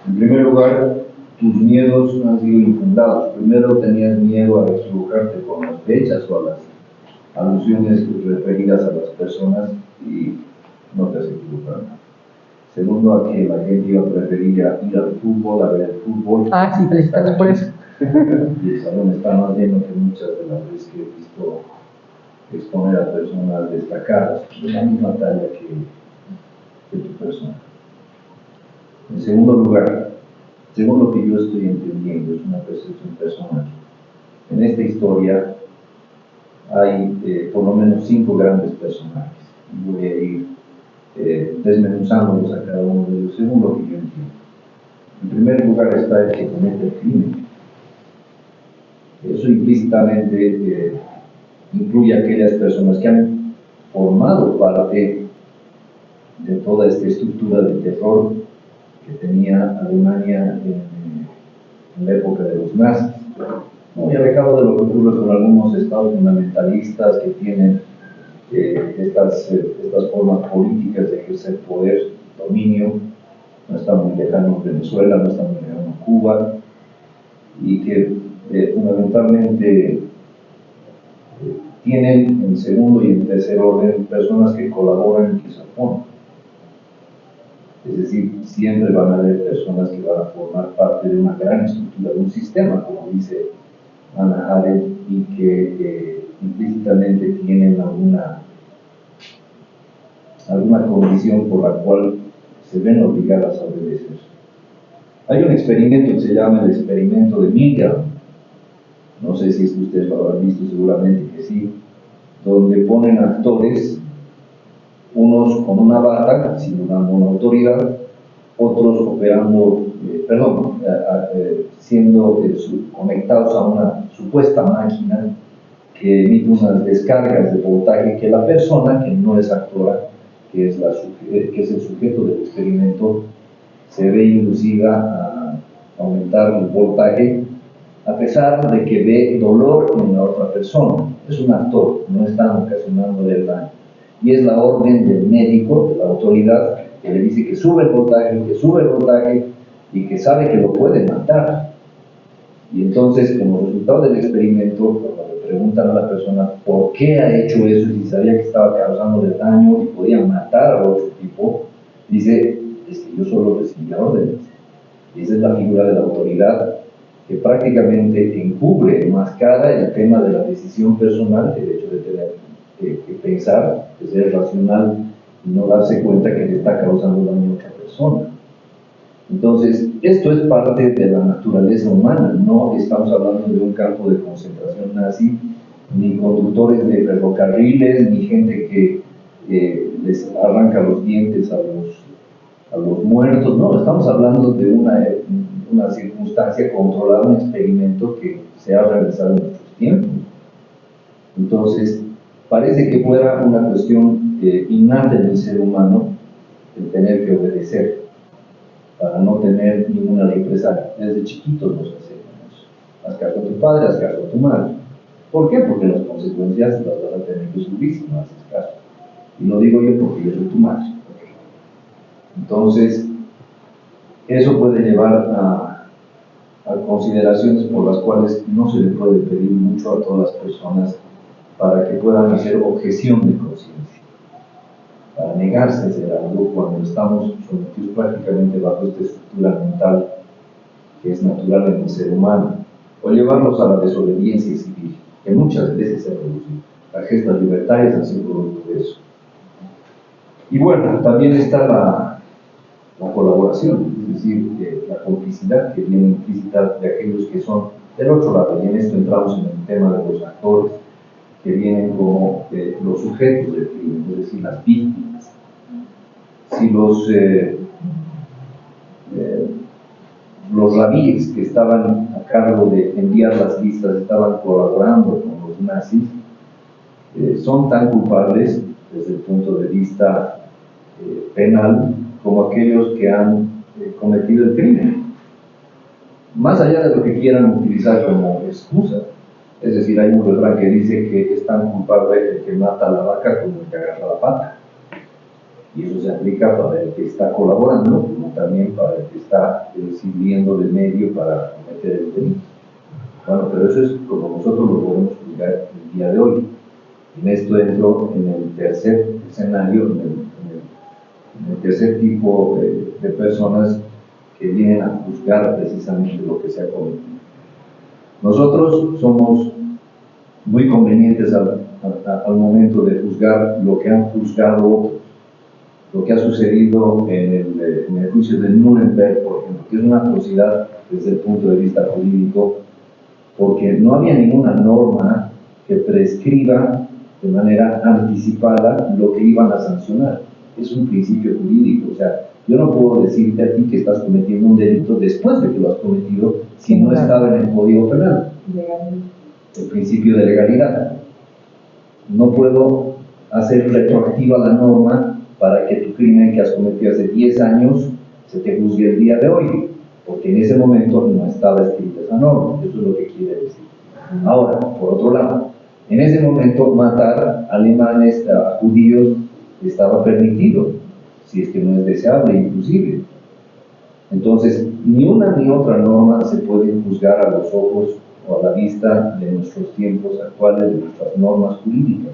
en primer lugar, tus miedos han sido infundados. Primero tenías miedo a equivocarte con las fechas o a las alusiones referidas a las personas y no te has equivocado. Segundo, a que la gente iba a preferir ir al fútbol, a ver el fútbol. Ah, sí, felicidades por eso. Y el salón está más lleno que muchas de las veces que he visto exponer a personas destacadas de la misma talla que tu persona. En segundo lugar, según lo que yo estoy entendiendo, es una percepción personal. En esta historia hay por lo menos 5 grandes personajes. Y voy a ir desmenuzándolos a cada uno de ellos según lo que yo entiendo. En primer lugar está el que comete el crimen. Eso implícitamente incluye a aquellas personas que han formado parte de toda esta estructura de terror que tenía Alemania en la época de los nazis. Muy alejado de lo que ocurre con algunos estados fundamentalistas que tienen estas formas políticas de ejercer poder, dominio. No está muy lejano Venezuela, no está muy lejano Cuba, y que fundamentalmente tienen en segundo y en tercer orden personas que colaboran y que se oponen. Es decir, siempre van a haber personas que van a formar parte de una gran estructura, de un sistema, como dice Hannah Arendt, y que implícitamente tienen alguna condición por la cual se ven obligadas a obedecer. Hay un experimento que se llama el experimento de Milgram. No sé si ustedes lo habrán visto, seguramente que sí, donde ponen actores, unos con una bata, simulando una autoridad, otros operando, siendo conectados a una supuesta máquina que emite unas descargas de voltaje que la persona, que no es actora, que es el sujeto del experimento, se ve inducida a aumentar el voltaje a pesar de que ve dolor en la otra persona. Es un actor, no está ocasionando el daño. Y es la orden del médico, de la autoridad, que le dice que sube el voltaje y que sabe que lo puede matar. Y entonces, como resultado del experimento, cuando le preguntan a la persona por qué ha hecho eso, si sabía que estaba causando daño y podía matar a otro tipo, dice, es que yo solo recibía órdenes. Y esa es la figura de la autoridad que prácticamente encubre, enmascara el tema de la decisión personal, el hecho de tener que pensar, de ser racional y no darse cuenta que le está causando daño a otra persona. Entonces, esto es parte de la naturaleza humana, no estamos hablando de un campo de concentración nazi, ni conductores de ferrocarriles, ni gente que les arranca los dientes a los muertos, no, estamos hablando de una circunstancia controlada, un experimento que se ha realizado en nuestros tiempos. Entonces, parece que fuera una cuestión innata en el ser humano el tener que obedecer para no tener ninguna represalia. Desde chiquitos nos enseñamos. Haz caso a tu padre, haz caso a tu madre. ¿Por qué? Porque las consecuencias las vas a tener que sufrir si no haces caso. Y lo digo yo porque yo soy tu madre. Entonces, eso puede llevar a consideraciones por las cuales no se le puede pedir mucho a todas las personas para que puedan hacer objeción de conciencia, para negarse a hacer algo cuando estamos sometidos prácticamente bajo esta estructura mental que es natural en el ser humano, o llevarlos a la desobediencia civil, que muchas veces se ha producido. Las gestas libertarias han sido producto de eso. Y bueno, también está la colaboración, es decir, la complicidad que viene implícita de aquellos que son del otro lado, y en esto entramos en el tema de los actores que vienen como los sujetos del crimen, es decir, las víctimas. Si los rabíes que estaban a cargo de enviar las listas estaban colaborando con los nazis, son tan culpables desde el punto de vista penal como aquellos que han cometido el crimen. Más allá de lo que quieran utilizar como excusa. Es decir, hay un refrán que dice que es tan culpable el que mata a la vaca como el que agarra la pata. Y eso se aplica para el que está colaborando, como también para el que está sirviendo de medio para cometer el delito. Bueno, pero eso es como nosotros lo podemos juzgar el día de hoy. En esto entro en el tercer escenario, en el tercer tipo de personas que vienen a juzgar precisamente lo que se ha cometido. Nosotros somos muy convenientes al momento de juzgar lo que han juzgado otros, lo que ha sucedido en el juicio de Nuremberg, por ejemplo, que es una atrocidad desde el punto de vista jurídico, porque no había ninguna norma que prescriba de manera anticipada lo que iban a sancionar. Es un principio jurídico, o sea, yo no puedo decirte a ti que estás cometiendo un delito después de que lo has cometido si no estaba en el Código Penal. El principio de legalidad. No puedo hacer retroactiva la norma para que tu crimen que has cometido hace 10 años se te juzgue el día de hoy, porque en ese momento no estaba escrita esa norma. Eso es lo que quiere decir. Ahora, por otro lado, en ese momento matar alemanes, a judíos, estaba permitido, si es que no es deseable inclusive. Entonces, ni una ni otra norma se puede juzgar a los ojos o a la vista de nuestros tiempos actuales, de nuestras normas jurídicas,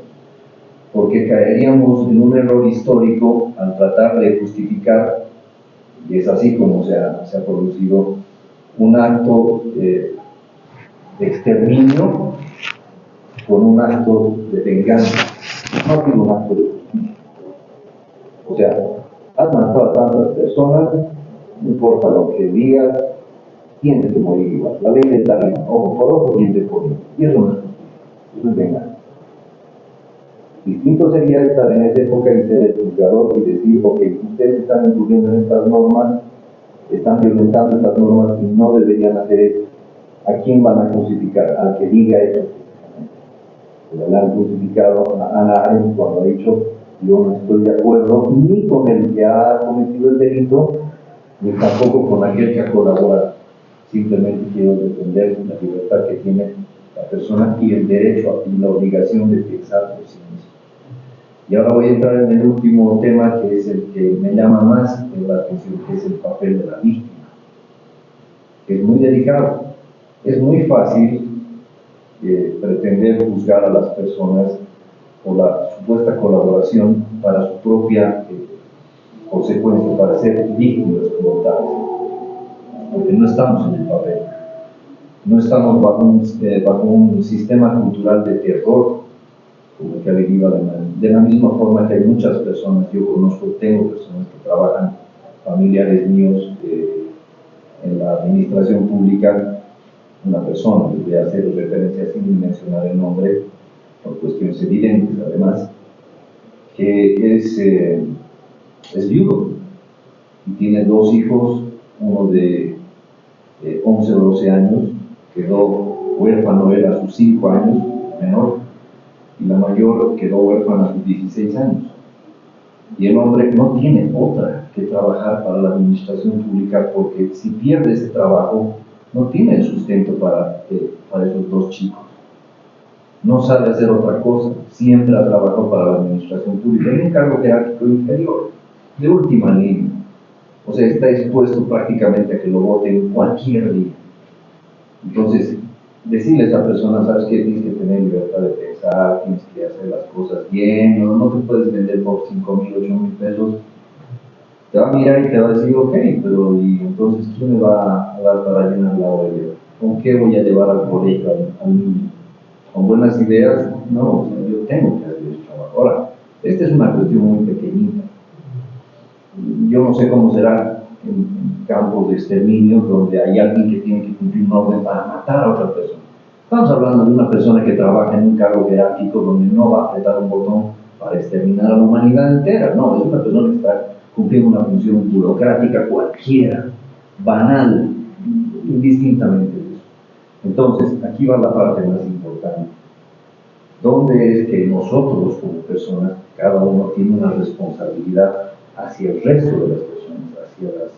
porque caeríamos en un error histórico al tratar de justificar, y es así como se ha producido un acto de exterminio con un acto de venganza. No ha sido un acto de justicia. O sea, has matado a tantas personas, no importa lo que digas, tienes que morir igual. La ley del talión, ojo por ojo, diente por diente. Y eso no es justicia, eso es venganza. Distinto sería estar en esa época y ser el juzgador y decir, ok, ustedes están incurriendo en estas normas, están violentando estas normas y no deberían hacer eso. ¿A quién van a crucificar? Al que diga eso. Le han crucificado a Hannah Arendt cuando ha dicho, yo no estoy de acuerdo ni con el que ha cometido el delito, ni tampoco con aquel que ha colaborado. Simplemente quiero defender la libertad que tiene la persona y el derecho y la obligación de pensar por sí mismo. Y ahora voy a entrar en el último tema, que es el que me llama más la atención, que es el papel de la víctima, que es muy delicado. Es muy fácil pretender juzgar a las personas por la supuesta colaboración para su propia consecuencia, para ser víctimas como tales, porque no estamos en el papel, no estamos bajo un sistema cultural de terror como el que ha vivido Alemania. De la misma forma que hay muchas personas, yo tengo personas que trabajan, familiares míos en la administración pública, una persona, les voy a hacer referencia sin mencionar el nombre, por cuestiones evidentes además, que es viudo y tiene 2 hijos, uno de 11 o 12 años, quedó huérfano él a sus 5 años, menor, y la mayor quedó huérfana a sus 16 años. Y el hombre no tiene otra que trabajar para la administración pública, porque si pierde ese trabajo, no tiene el sustento para esos 2 chicos. No sabe hacer otra cosa, siempre ha trabajado para la administración pública en un cargo jerárquico inferior, de última línea. O sea, está expuesto prácticamente a que lo voten cualquier día. Entonces, decirle a esa persona, ¿sabes qué? Tienes que tener libertad de pensar, tienes que hacer las cosas bien, no te puedes vender por 5,000, 8,000 pesos. Te va a mirar y te va a decir, ok, pero ¿y entonces quién me va a dar para llenar la olla? ¿Con qué voy a llevar al colegio al niño? ¿Con buenas ideas? No, o sea, yo tengo que hacer ese trabajo. Ahora, esta es una cuestión muy pequeñita. Yo no sé cómo será en campos de exterminio donde hay alguien que tiene que cumplir un orden para matar a otra persona. Estamos hablando de una persona que trabaja en un cargo jerárquico donde no va a apretar un botón para exterminar a la humanidad entera. No, es una persona que está cumpliendo una función burocrática cualquiera, banal, indistintamente de eso. Entonces, aquí va la parte más importante. ¿Dónde es que nosotros como personas, cada uno tiene una responsabilidad hacia el resto de las personas, hacia las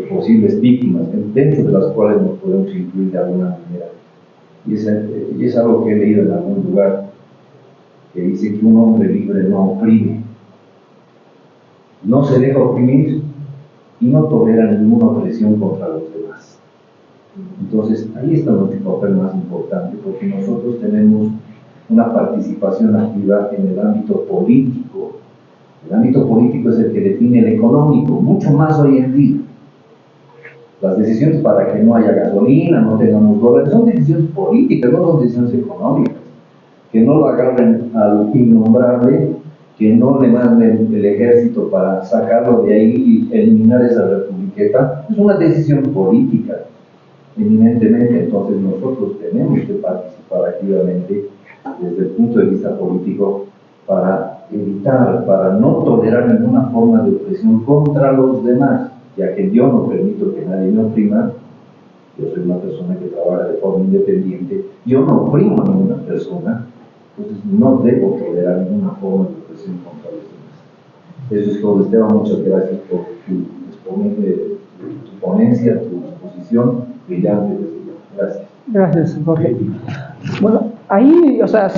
posibles víctimas, dentro de las cuales nos podemos incluir de alguna manera? Y es algo que he leído en algún lugar, que dice que un hombre libre no oprime, no se deja oprimir y no tolera ninguna opresión contra los demás. Entonces, ahí está nuestro papel más importante, porque nosotros tenemos una participación activa en el ámbito político. El ámbito político es el que define el económico, mucho más hoy en día. Las decisiones para que no haya gasolina, no tengamos dólares, son decisiones políticas, no son decisiones económicas. Que no lo agarren al innombrable, que no le manden el ejército para sacarlo de ahí y eliminar esa republiqueta, es una decisión política, eminentemente. Entonces nosotros tenemos que participar activamente desde el punto de vista político para evitar, para no tolerar ninguna forma de opresión contra los demás, ya que yo no permito que nadie me oprima. Yo soy una persona que trabaja de forma independiente, yo no oprimo a ninguna persona, entonces no debo tolerar ninguna forma de opresión contra los demás. Eso es todo, Esteban. Muchas gracias por tu ponencia, tu exposición brillante. Gracias. Gracias, Jorge. Bueno, ahí, o sea,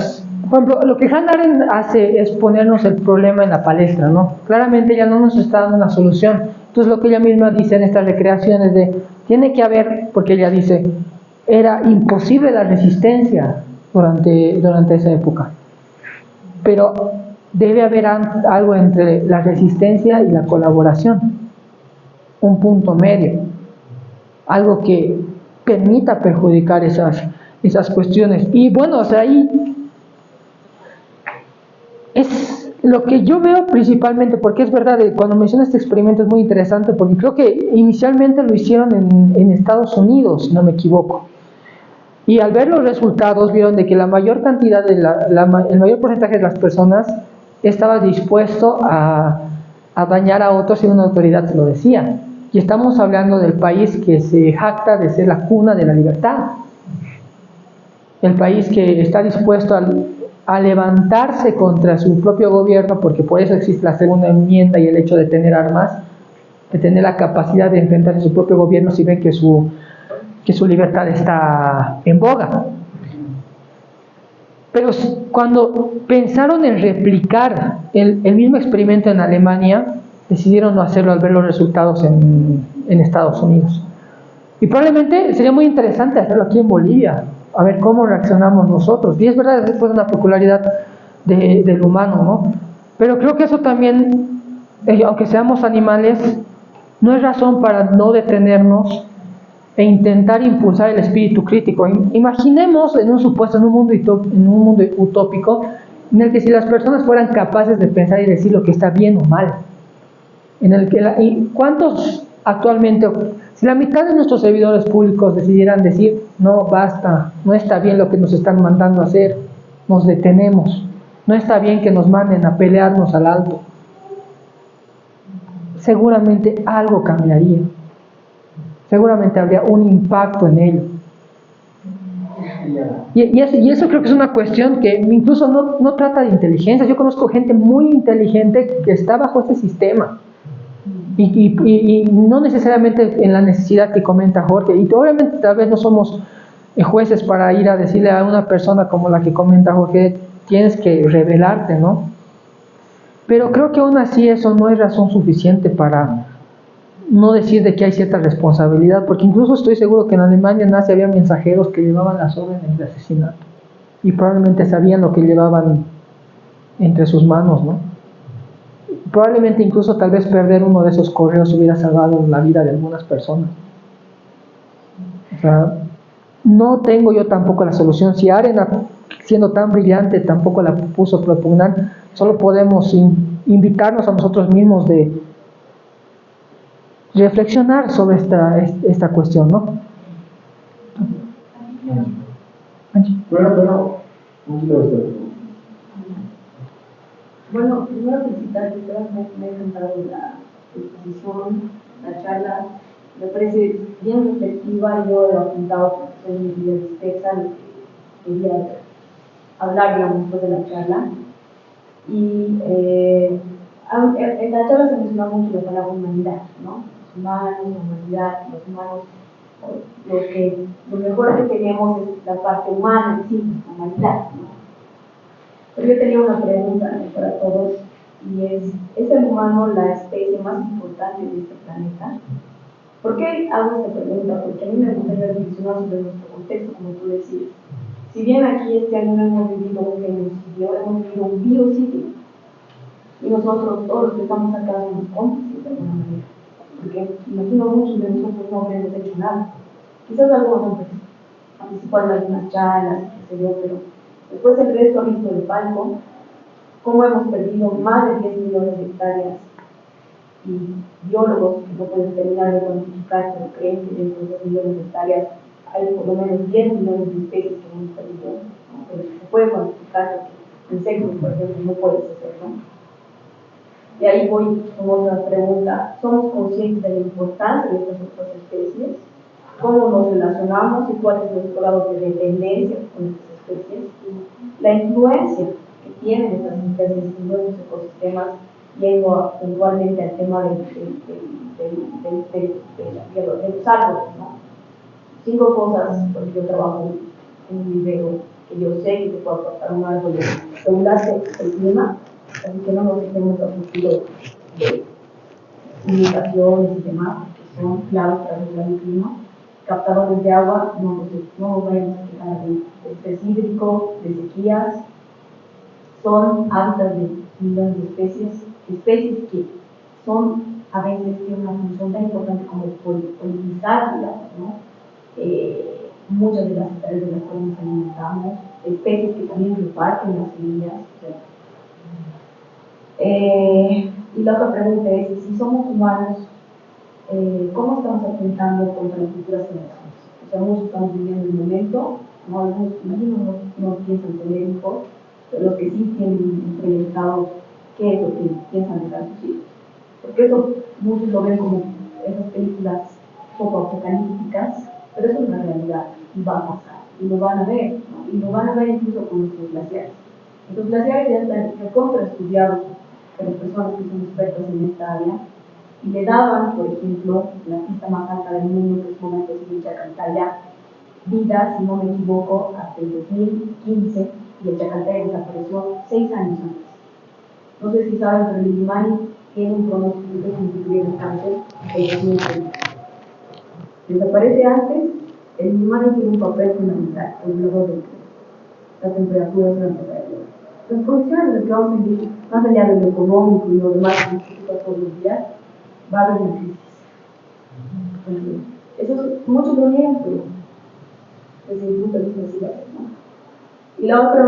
por ejemplo, lo que Hannah Arendt hace es ponernos el problema en la palestra, ¿no? Claramente ella no nos está dando una solución. Entonces lo que ella misma dice en estas recreaciones tiene que haber, porque ella dice, era imposible la resistencia durante esa época, pero debe haber algo entre la resistencia y la colaboración, un punto medio, algo que permita perjudicar esas cuestiones. Y bueno, o sea, ahí es lo que yo veo principalmente, porque es verdad, cuando menciona este experimento es muy interesante, porque creo que inicialmente lo hicieron en Estados Unidos, si no me equivoco, y al ver los resultados vieron de que la mayor cantidad el mayor porcentaje de las personas estaba dispuesto a dañar a otros si una autoridad se lo decía. Y estamos hablando del país que se jacta de ser la cuna de la libertad, el país que está dispuesto a levantarse contra su propio gobierno, porque por eso existe la segunda enmienda y el hecho de tener armas, de tener la capacidad de enfrentarse a su propio gobierno si ven que su libertad está en boga. Pero cuando pensaron en replicar el mismo experimento en Alemania, decidieron no hacerlo al ver los resultados en Estados Unidos. Y probablemente sería muy interesante hacerlo aquí en Bolivia, a ver cómo reaccionamos nosotros. Y es verdad, es una peculiaridad del humano, ¿no? Pero creo que eso también, aunque seamos animales, no es razón para no detenernos e intentar impulsar el espíritu crítico. Imaginemos en un mundo utópico en el que si las personas fueran capaces de pensar y decir lo que está bien o mal, en el que ¿cuántos actualmente, si la mitad de nuestros servidores públicos decidieran decir no, basta, no está bien lo que nos están mandando a hacer, nos detenemos, no está bien que nos manden a pelearnos al alto, seguramente algo cambiaría, seguramente habría un impacto en ello. Y eso creo que es una cuestión que incluso no trata de inteligencia. Yo conozco gente muy inteligente que está bajo este sistema y no necesariamente en la necesidad que comenta Jorge, y obviamente tal vez no somos jueces para ir a decirle a una persona como la que comenta Jorge, tienes que rebelarte, ¿no? Pero creo que aún así eso no es razón suficiente para no decir de que hay cierta responsabilidad, porque incluso estoy seguro que en Alemania nazi había mensajeros que llevaban las órdenes de asesinato y probablemente sabían lo que llevaban entre sus manos, ¿no? Probablemente incluso tal vez perder uno de esos correos hubiera salvado la vida de algunas personas. O sea, no tengo yo tampoco la solución. Si Arena, siendo tan brillante, tampoco la puso propugnar, solo podemos invitarnos a nosotros mismos de reflexionar sobre esta cuestión, ¿no? Bueno, primero felicitar, me ha encantado la exposición, la charla, me parece bien reflexiva. Yo he apuntado porque soy mi vida de quería hablar, digamos, después de la charla. Y en la charla se menciona mucho la palabra humanidad, ¿no? Los humanos, la humanidad, los humanos, lo mejor que tenemos es la parte humana en sí, la humanidad, ¿no? Pero yo tenía una pregunta para todos, y ¿es el humano la especie más importante de este planeta? ¿Por qué hago esta pregunta? Porque a mí me gustaría reflexionar sobre nuestro contexto, como tú decías. Si bien aquí este año no hemos vivido un genocidio, hemos vivido un biocidio. Y nosotros, todos los que estamos acá, somos cómplices de alguna manera. Porque imagino muchos de nosotros no habremos hecho nada. Quizás algunos hombres participaron en algunas charlas, qué sé yo, pero después el resto ha visto el palco, cómo hemos perdido más de 10 millones de hectáreas, y biólogos que no pueden terminar de cuantificar, pero creen que dentro de 2 millones de hectáreas hay por lo menos 10 millones de especies que hemos perdido, ¿no? Pero se puede cuantificar, porque insectos, por ejemplo, no puedes hacerlo. Y ahí voy con otra pregunta. ¿Somos conscientes de la importancia de estas otras especies? ¿Cómo nos relacionamos y cuál es nuestro grado de dependencia con estas especies? La influencia que tienen estas especies en nuestros ecosistemas, yendo puntualmente al tema de los árboles, ¿no? 5 cosas, porque yo trabajo en un vivero que yo sé que te puede aportar un árbol de regularse el clima, así que no nos dejemos a futuro de comunicaciones y demás, que son claves para regular el clima. Captadores de agua, no nos vayamos a quedar de estrés hídrico, de sequías. Son hábitats de millones de especies que son, a veces, tienen una función tan importante como polinizar, digamos, ¿no? Muchas de las especies de las cuales nos alimentamos, especies que también reparten las semillas. Y la otra pregunta es, si somos humanos, ¿cómo estamos atentando contra las futuras generaciones? O sea, muchos estamos viviendo el momento, ¿no? Algunos no piensan tener hijos, pero los que sí tienen proyectado qué es lo que piensan dejar sus hijos. Porque eso muchos lo ven como esas películas poco apocalípticas, pero eso es una realidad y va a pasar, y lo van a ver, ¿no? Y lo van a ver incluso con nuestros glaciares. Los glaciares ya están recontra estudiados por las personas que son expertas en esta área, y le daban, por ejemplo, la pista más alta del mundo, que es momento de Chacaltaya, vida, si no me equivoco, hasta el 2015, y el Chacaltaya desapareció 6 años antes. No sé si saben, pero el Illimani tiene un pronóstico de constituir el cáncer en 2030. Desaparece antes, el Illimani tiene un papel fundamental, el globo del clima, la temperatura durante la vida. Las condiciones en las que vamos a vivir, más allá de lo económico y lo demás que necesita todos los días, va a haber una crisis. Eso muchos lo niegan, pero desde mi punto de vista sí va a haber, ¿no? Y la otra,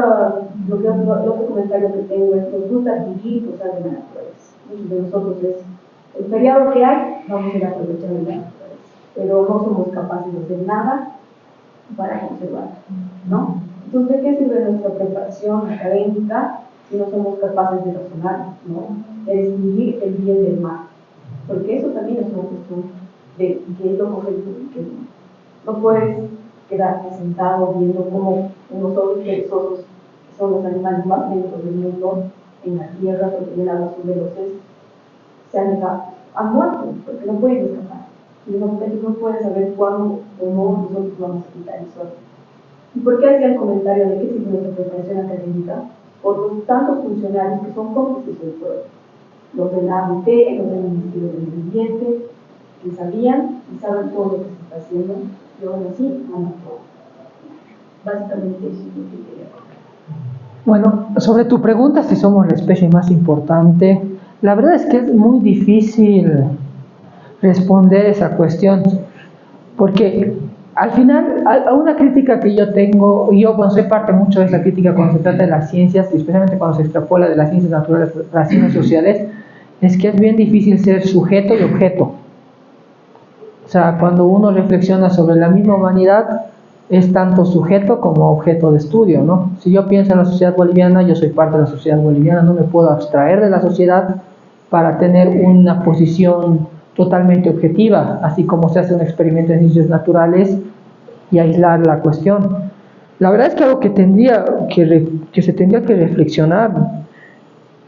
el otro comentario que tengo es, nos gusta vivir y gozar de la naturaleza. Muchos de nosotros es, el feriado que hay, vamos a ir a aprovechar de la naturaleza, pero no somos capaces de hacer nada para conservarla, ¿no? Entonces, ¿de qué sirve nuestra preparación académica si no somos capaces de razonar, ¿no? De distinguir el bien del mal? Porque eso también es una cuestión de qué es lo correcto y qué no. No puedes quedarte sentado viendo cómo unos osos perezosos, que son los animales más lentos del mundo, en la tierra, porque el agua sube los cestos, han muerto, porque no pueden escapar. Y no pueden saber cuándo o no nosotros vamos a quitar el sol. ¿Y por qué hacía el comentario de que sirve nuestra preparación académica? Por los tantos funcionarios que son cómplices del pueblo. Los de la AMT, los del Ministerio del Medio Ambiente, que sabían y saben todo lo que se está haciendo, y aún así no todo. Básicamente eso es lo que quería contar. Bueno, sobre tu pregunta si somos la especie más importante, la verdad es que es muy difícil responder esa cuestión, porque al final, a una crítica que yo tengo, y yo soy parte mucho de esa crítica cuando se trata de las ciencias, y especialmente cuando se extrapola de las ciencias naturales a las ciencias sociales, es que es bien difícil ser sujeto y objeto. O sea, cuando uno reflexiona sobre la misma humanidad, es tanto sujeto como objeto de estudio, ¿no? Si yo pienso en la sociedad boliviana, yo soy parte de la sociedad boliviana, no me puedo abstraer de la sociedad para tener una posición totalmente objetiva, así como se hace un experimento en ciencias naturales y aislar la cuestión. La verdad es que algo que que se tendría que reflexionar.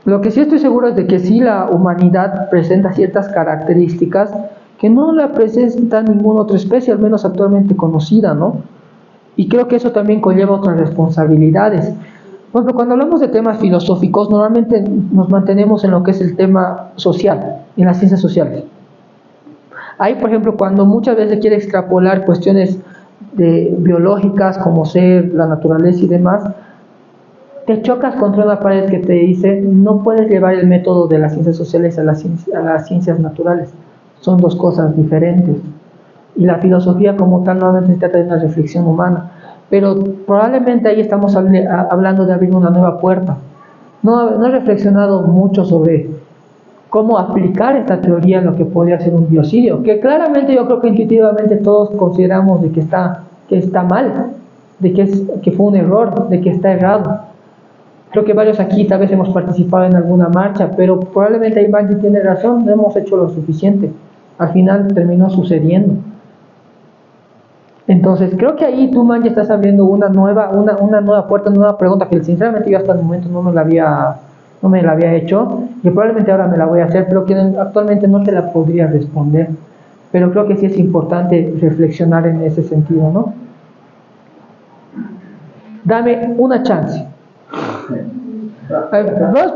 Lo que sí estoy seguro es de que sí la humanidad presenta ciertas características que no la presenta ninguna otra especie, al menos actualmente conocida, ¿no? Y creo que eso también conlleva otras responsabilidades. Por ejemplo, cuando hablamos de temas filosóficos, normalmente nos mantenemos en lo que es el tema social, en las ciencias sociales. Ahí, por ejemplo, cuando muchas veces se quiere extrapolar cuestiones biológicas como ser, la naturaleza y demás, te chocas contra una pared que te dice no puedes llevar el método de las ciencias sociales a las ciencias naturales. Son dos cosas diferentes. Y la filosofía como tal normalmente se trata de una reflexión humana. Pero probablemente ahí estamos hablando de abrir una nueva puerta. No he reflexionado mucho sobre cómo aplicar esta teoría en lo que podría ser un biocidio, que claramente yo creo que intuitivamente todos consideramos de que está mal, que fue un error, de que está errado. Creo que varios aquí tal vez hemos participado en alguna marcha, pero probablemente ahí Maggie tiene razón, no hemos hecho lo suficiente. Al final terminó sucediendo. Entonces, creo que ahí tú, Maggie, estás abriendo una nueva puerta, una nueva pregunta que sinceramente yo hasta el momento no me la había hecho, y probablemente ahora me la voy a hacer, pero que actualmente no te la podría responder. Pero creo que sí es importante reflexionar en ese sentido, ¿no? Dame una chance. Vamos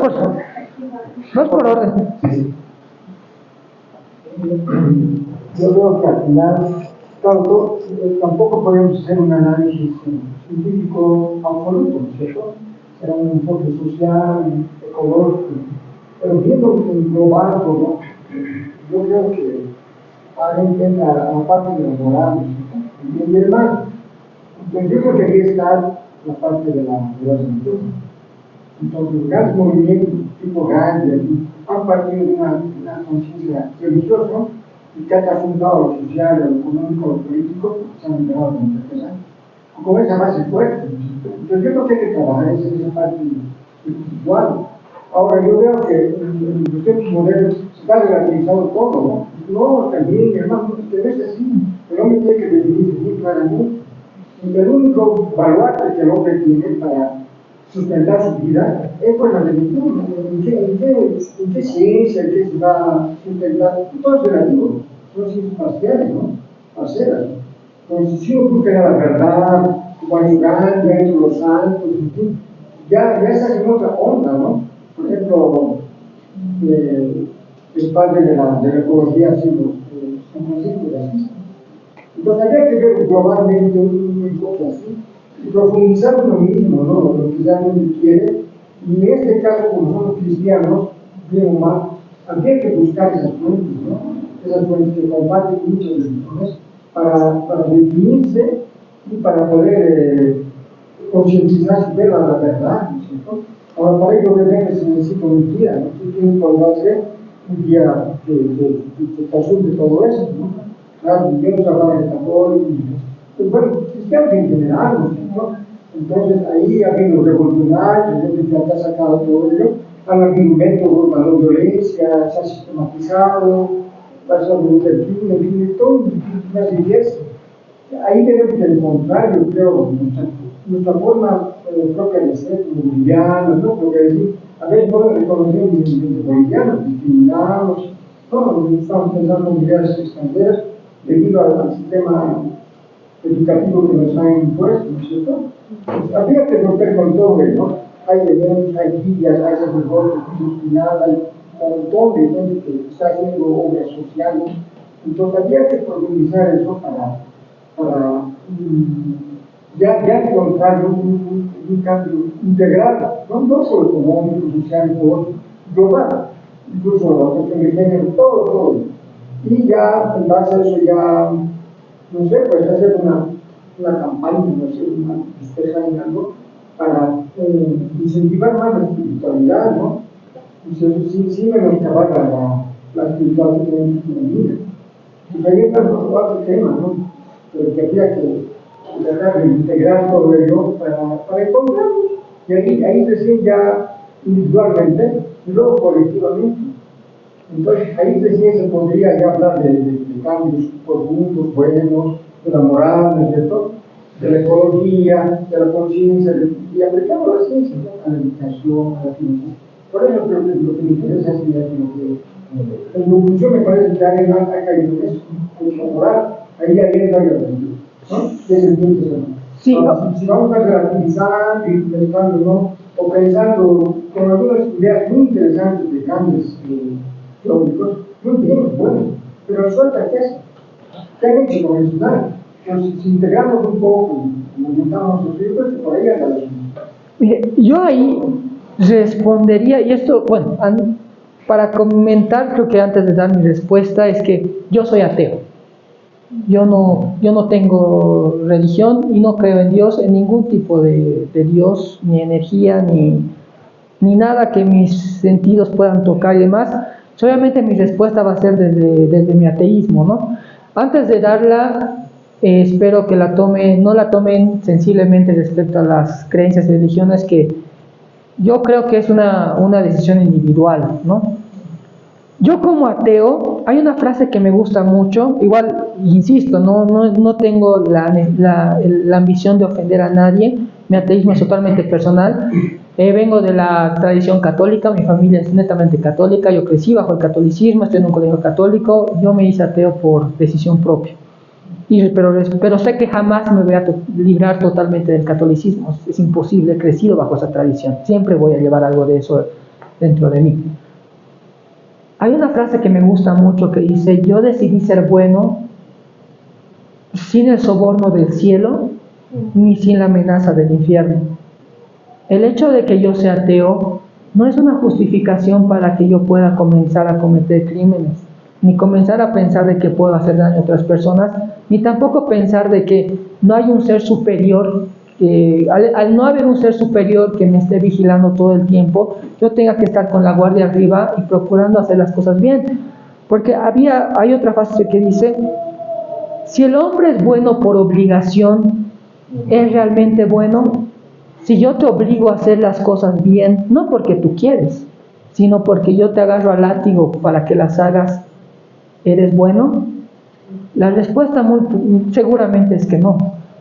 por orden. Yo creo que al final, claro, tampoco podemos hacer un análisis científico absoluto, ¿no es cierto? Será un enfoque social, ecológico, pero viendo en global todo, yo creo que alguien entra a la parte de la moral y el mal. Entonces yo creo que aquí está la parte de la religión. Entonces, los grandes movimientos tipo Gandhi han partido de una conciencia religiosa y que ha trasfundado lo social, lo económico, lo político, se han integrado con certeza, con esa base fuerte. Entonces, yo creo que hay que trabajar en esa parte espiritual. Ahora, yo veo que en los tiempos modernos se está relativizado todo, ¿no? No, también, hermano, que no es así. El hombre tiene que definirse muy claramente. Y el único baluarte que el hombre tiene para sustentar su vida es por la religión. ¿En qué ciencia, en qué se va a sustentar? Todo es relativo, son ciencias parciales, ¿no? Parcelas. Entonces, si uno busca la verdad, Juan Gandhi, entre los santos, en fin, ya estás en otra onda, ¿no? Por ejemplo, el padre de la ecología, San Francisco de Asís. Entonces, habría que ver globalmente un enfoque así y profundizar uno mismo, ¿no? Lo que realmente quiere. Y en este caso, como somos cristianos, bien o mal, habría que buscar esas fuentes, ¿no? Esas fuentes que comparten muchas religiones para definirse y para poder concientizarse y ver la verdad, ¿no es cierto? Ahora, para ello, obviamente, se necesita un guía, ¿no? Tú tienes que hacer un guía que te asume todo eso, ¿no? Claro, yo no hablaba de católicos, pues bueno, cristianos en general, ¿no? Entonces ahí ha habido revolucionarios, gente que ha sacado todo ello, han habido métodos para la violencia, se ha sistematizado, las organizaciones, en fin, de todo, unas ideas. Ahí debemos de encontrar, yo creo, nuestra forma propia de ser, como bolivianos, ¿no? Porque decir, a veces podemos reconocer los bolivianos, discriminados, no, estamos pensando en ideas extranjeras, debido al sistema educativo que nos han impuesto, ¿no es cierto? Pues, habría que romper con todo ello, ¿no? Hay eventos, hay guías, hay sacerdotes, hay un montón de gente que está haciendo obras sociales. Entonces habría que profundizar eso para ya encontrar un cambio integral, no solo económico, social, global, incluso la cuestión de género, todo. Y ya, en base a eso, ya, no sé, pues hacer una campaña, no sé, una despeja en algo, para incentivar más la espiritualidad, ¿no? Y sí menoscabar la espiritualidad que tenemos en la vida. Y ahí está otro tema, ¿no? Pero que habría que tratar de integrar todo ello para encontrarnos. Y ahí recién ya individualmente y luego colectivamente. Entonces, ahí recién se podría ya hablar de cambios profundos, buenos, de la moral, ¿no es cierto? de la ecología, de la conciencia, y aplicamos la ciencia, ¿no? A la educación, a la ciencia. Por eso creo que lo que me interesa es que en conclusión me parece que alguien ha caído en eso, en incorporar, ahí entra la religión, ¿no? Desde el punto de vista. Sí. Ahora, si vamos a relativizar y pensando, ¿no? O pensando con algunas ideas muy interesantes de cambios teóricos, muy bien, bueno, pero resulta que es que han hecho con el tsunami. Entonces, si integramos un poco y montamos los libros, por ahí anda la solución. Mire, yo ahí respondería, y esto, bueno, para comentar, creo que antes de dar mi respuesta, es que yo soy ateo. Yo no tengo religión y no creo en Dios, en ningún tipo de Dios, ni energía, ni nada que mis sentidos puedan tocar y demás. Obviamente mi respuesta va a ser desde mi ateísmo, ¿no? Antes de darla, espero que no la tomen sensiblemente respecto a las creencias y religiones, que yo creo que es una decisión individual, ¿no? Yo como ateo, hay una frase que me gusta mucho, igual, insisto, no tengo la ambición de ofender a nadie, mi ateísmo es totalmente personal, vengo de la tradición católica, mi familia es netamente católica, yo crecí bajo el catolicismo, estoy en un colegio católico, yo me hice ateo por decisión propia, pero sé que jamás me voy a librar totalmente del catolicismo, es imposible, he crecido bajo esa tradición, siempre voy a llevar algo de eso dentro de mí. Hay una frase que me gusta mucho que dice: yo decidí ser bueno sin el soborno del cielo ni sin la amenaza del infierno. El hecho de que yo sea ateo no es una justificación para que yo pueda comenzar a cometer crímenes, ni comenzar a pensar de que puedo hacer daño a otras personas, ni tampoco pensar de que no hay un ser superior, al no haber un ser superior que me esté vigilando todo el tiempo, yo tenga que estar con la guardia arriba y procurando hacer las cosas bien. Porque hay otra frase que dice: si el hombre es bueno por obligación, ¿es realmente bueno? Si yo te obligo a hacer las cosas bien, no porque tú quieres, sino porque yo te agarro al látigo para que las hagas, ¿eres bueno? La respuesta muy seguramente es que no.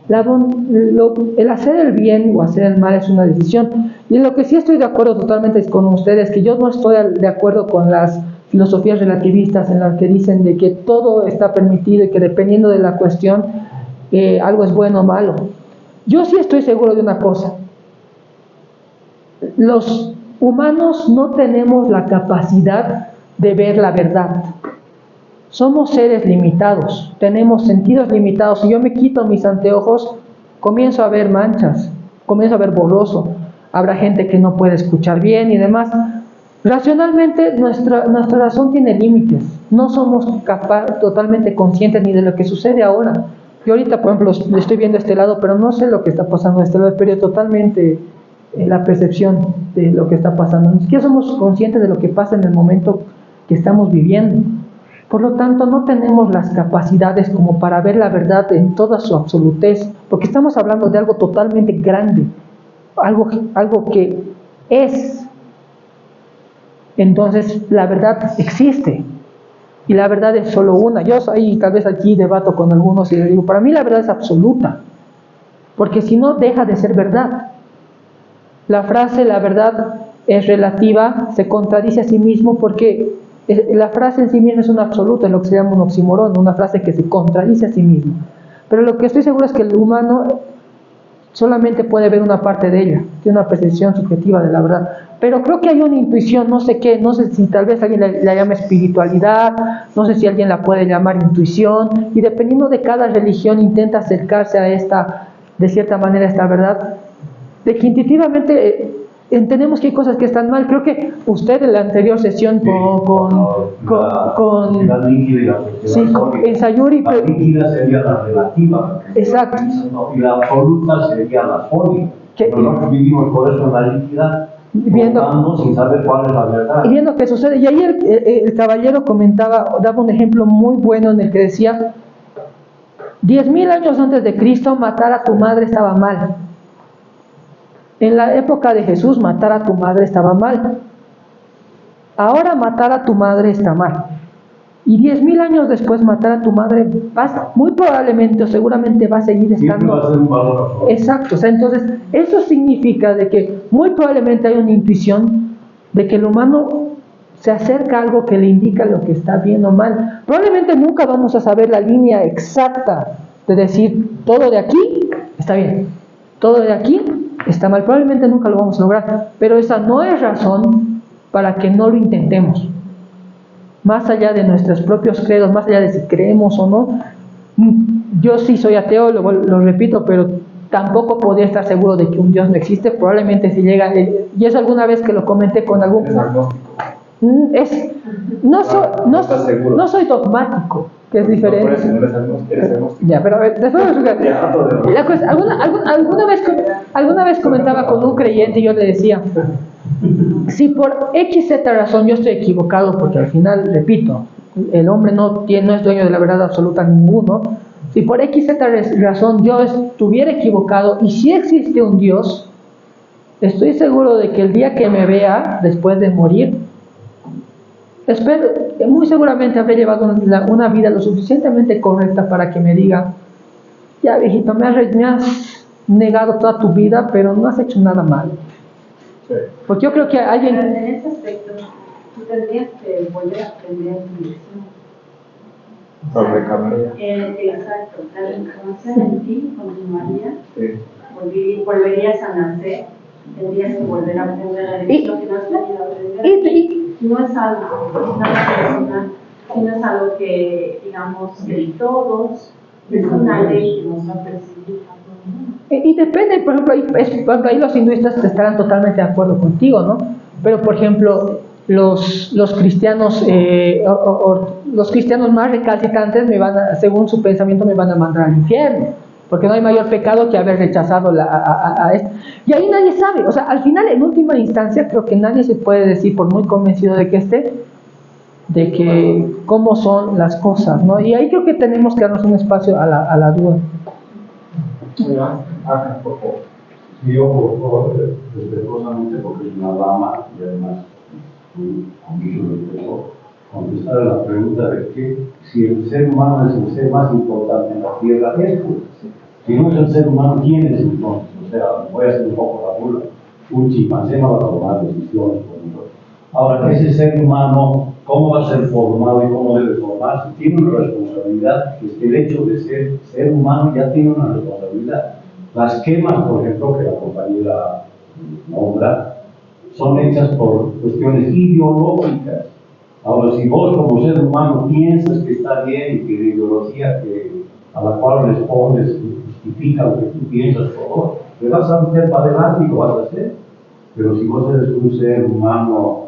El hacer el bien o hacer el mal es una decisión. Y en lo que sí estoy de acuerdo totalmente con ustedes, que yo no estoy de acuerdo con las filosofías relativistas en las que dicen de que todo está permitido y que dependiendo de la cuestión algo es bueno o malo. Yo sí estoy seguro de una cosa: los humanos no tenemos la capacidad de ver la verdad. Somos seres limitados, tenemos sentidos limitados. Si yo me quito mis anteojos, comienzo a ver manchas, comienzo a ver borroso. Habrá gente que no puede escuchar bien y demás. Racionalmente, nuestra razón tiene límites. No somos totalmente conscientes ni de lo que sucede ahora. Yo ahorita, por ejemplo, estoy viendo este lado, pero no sé lo que está pasando de este lado. He perdido totalmente la percepción de lo que está pasando. Ni siquiera somos conscientes de lo que pasa en el momento que estamos viviendo. Por lo tanto, no tenemos las capacidades como para ver la verdad en toda su absolutez, porque estamos hablando de algo totalmente grande, algo que es. Entonces, la verdad existe, y la verdad es solo una. Yo tal vez aquí debato con algunos y les digo, para mí la verdad es absoluta, porque si no, deja de ser verdad. La frase "la verdad es relativa" se contradice a sí mismo, porque la frase en sí misma es un absoluto, en lo que se llama un oxímoron, una frase que se contradice a sí misma. Pero lo que estoy seguro es que el humano solamente puede ver una parte de ella, tiene una percepción subjetiva de la verdad. Pero creo que hay una intuición, no sé qué, no sé si tal vez alguien la llama espiritualidad, no sé si alguien la puede llamar intuición, y dependiendo de cada religión intenta acercarse a de cierta manera, a esta verdad, de que intuitivamente entendemos que hay cosas que están mal. Creo que usted en la anterior sesión la líquida y la Sayuri, la líquida sería la relativa, exacto, y la absoluta sería la sólida. Nosotros vivimos por eso en la líquida, viendo, sin saber cuál es la verdad. Y viendo qué sucede. Y ahí el caballero daba un ejemplo muy bueno en el que decía: 10,000 años antes de Cristo, matar a tu madre estaba mal. En la época de Jesús, matar a tu madre estaba mal. Ahora matar a tu madre está mal. y 10.000 años después matar a tu madre, muy probablemente o seguramente va a seguir estando... Va a ser un valor a favor. Exacto, o sea, entonces eso significa de que muy probablemente hay una intuición de que el humano se acerca a algo que le indica lo que está bien o mal. Probablemente nunca vamos a saber la línea exacta de decir todo de aquí está bien, todo de aquí está mal. Probablemente nunca lo vamos a lograr, pero esa no es razón para que no lo intentemos. Más allá de nuestros propios credos, más allá de si creemos o no, yo sí soy ateo, lo repito, pero tampoco podría estar seguro de que un Dios no existe. Probablemente si llega, y es alguna vez que lo comenté con algún... No soy dogmático, que es diferente. Ya, pero a ver, alguna vez comentaba con un creyente y yo le decía, si por X, Z razón yo estoy equivocado, porque al final, repito, el hombre no es dueño de la verdad absoluta ninguno, si por X, Z razón yo estuviera equivocado y si existe un Dios, estoy seguro de que el día que me vea después de morir, muy seguramente habré llevado una vida lo suficientemente correcta para que me diga, ya viejito, me has negado toda tu vida, pero no has hecho nada mal. Sí. Porque yo creo que alguien... En ese aspecto, tú tendrías que volver a aprender tu lección. Exacto, la reencarnación en ti continuaría, volverías a nacer, tendrías que volver a aprender la lección que no has venido a aprender. No es algo nada personal, sino es algo que, digamos, de todos, es una ley que nos va a perseguir a todo el mundo. Y depende, por ejemplo, ahí los hinduistas estarán totalmente de acuerdo contigo, ¿no? Pero, por ejemplo, los cristianos más recalcitrantes según su pensamiento, me van a mandar al infierno, porque no hay mayor pecado que haber rechazado a esto. Y ahí nadie sabe, o sea, al final, en última instancia, creo que nadie se puede decir, por muy convencido de que esté, de que cómo son las cosas, ¿no? Y ahí creo que tenemos que darnos un espacio a la duda. Por favor. Sí, yo, por favor, respetuosamente, porque es una dama y además con mucho respeto, contestar a la pregunta de que si el ser humano es el ser más importante en la Tierra, es pues. Si no es el ser humano, ¿quién es entonces? O sea, voy a hacer un poco la burla. Un chimpancé no va a tomar decisiones por nosotros. Ahora, ese ser humano, ¿cómo va a ser formado y cómo debe formarse? Tiene una responsabilidad, es que el hecho de ser humano ya tiene una responsabilidad. Las quemas, por ejemplo, que la compañera nombra, son hechas por cuestiones ideológicas. Ahora, si vos como ser humano piensas que está bien y que la ideología a la cual respondes justifica lo que tú piensas, todo, le vas a meter para adelante y lo vas a hacer. Pero si vos eres un ser humano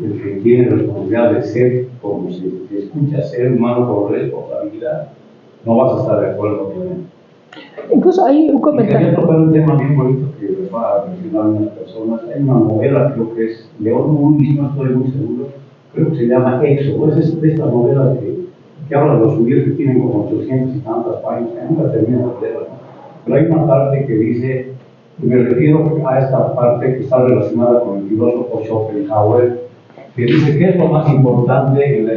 el que tiene responsabilidad de ser, como se escucha, ser humano con responsabilidad, no vas a estar de acuerdo con él. Incluso hay un comentario. Quería tocar un tema bien bonito que les va a mencionar unas personas. Hay una novela, creo que es León Munis, no estoy muy seguro, creo que se llama Éxodo. Es de estas novelas que hablan de los judíos que tienen como 800 y tantas páginas, que nunca terminan de leerlas, ¿no? Pero hay una parte que dice, y me refiero a esta parte que está relacionada con el filósofo Schopenhauer, que dice que es lo más importante en la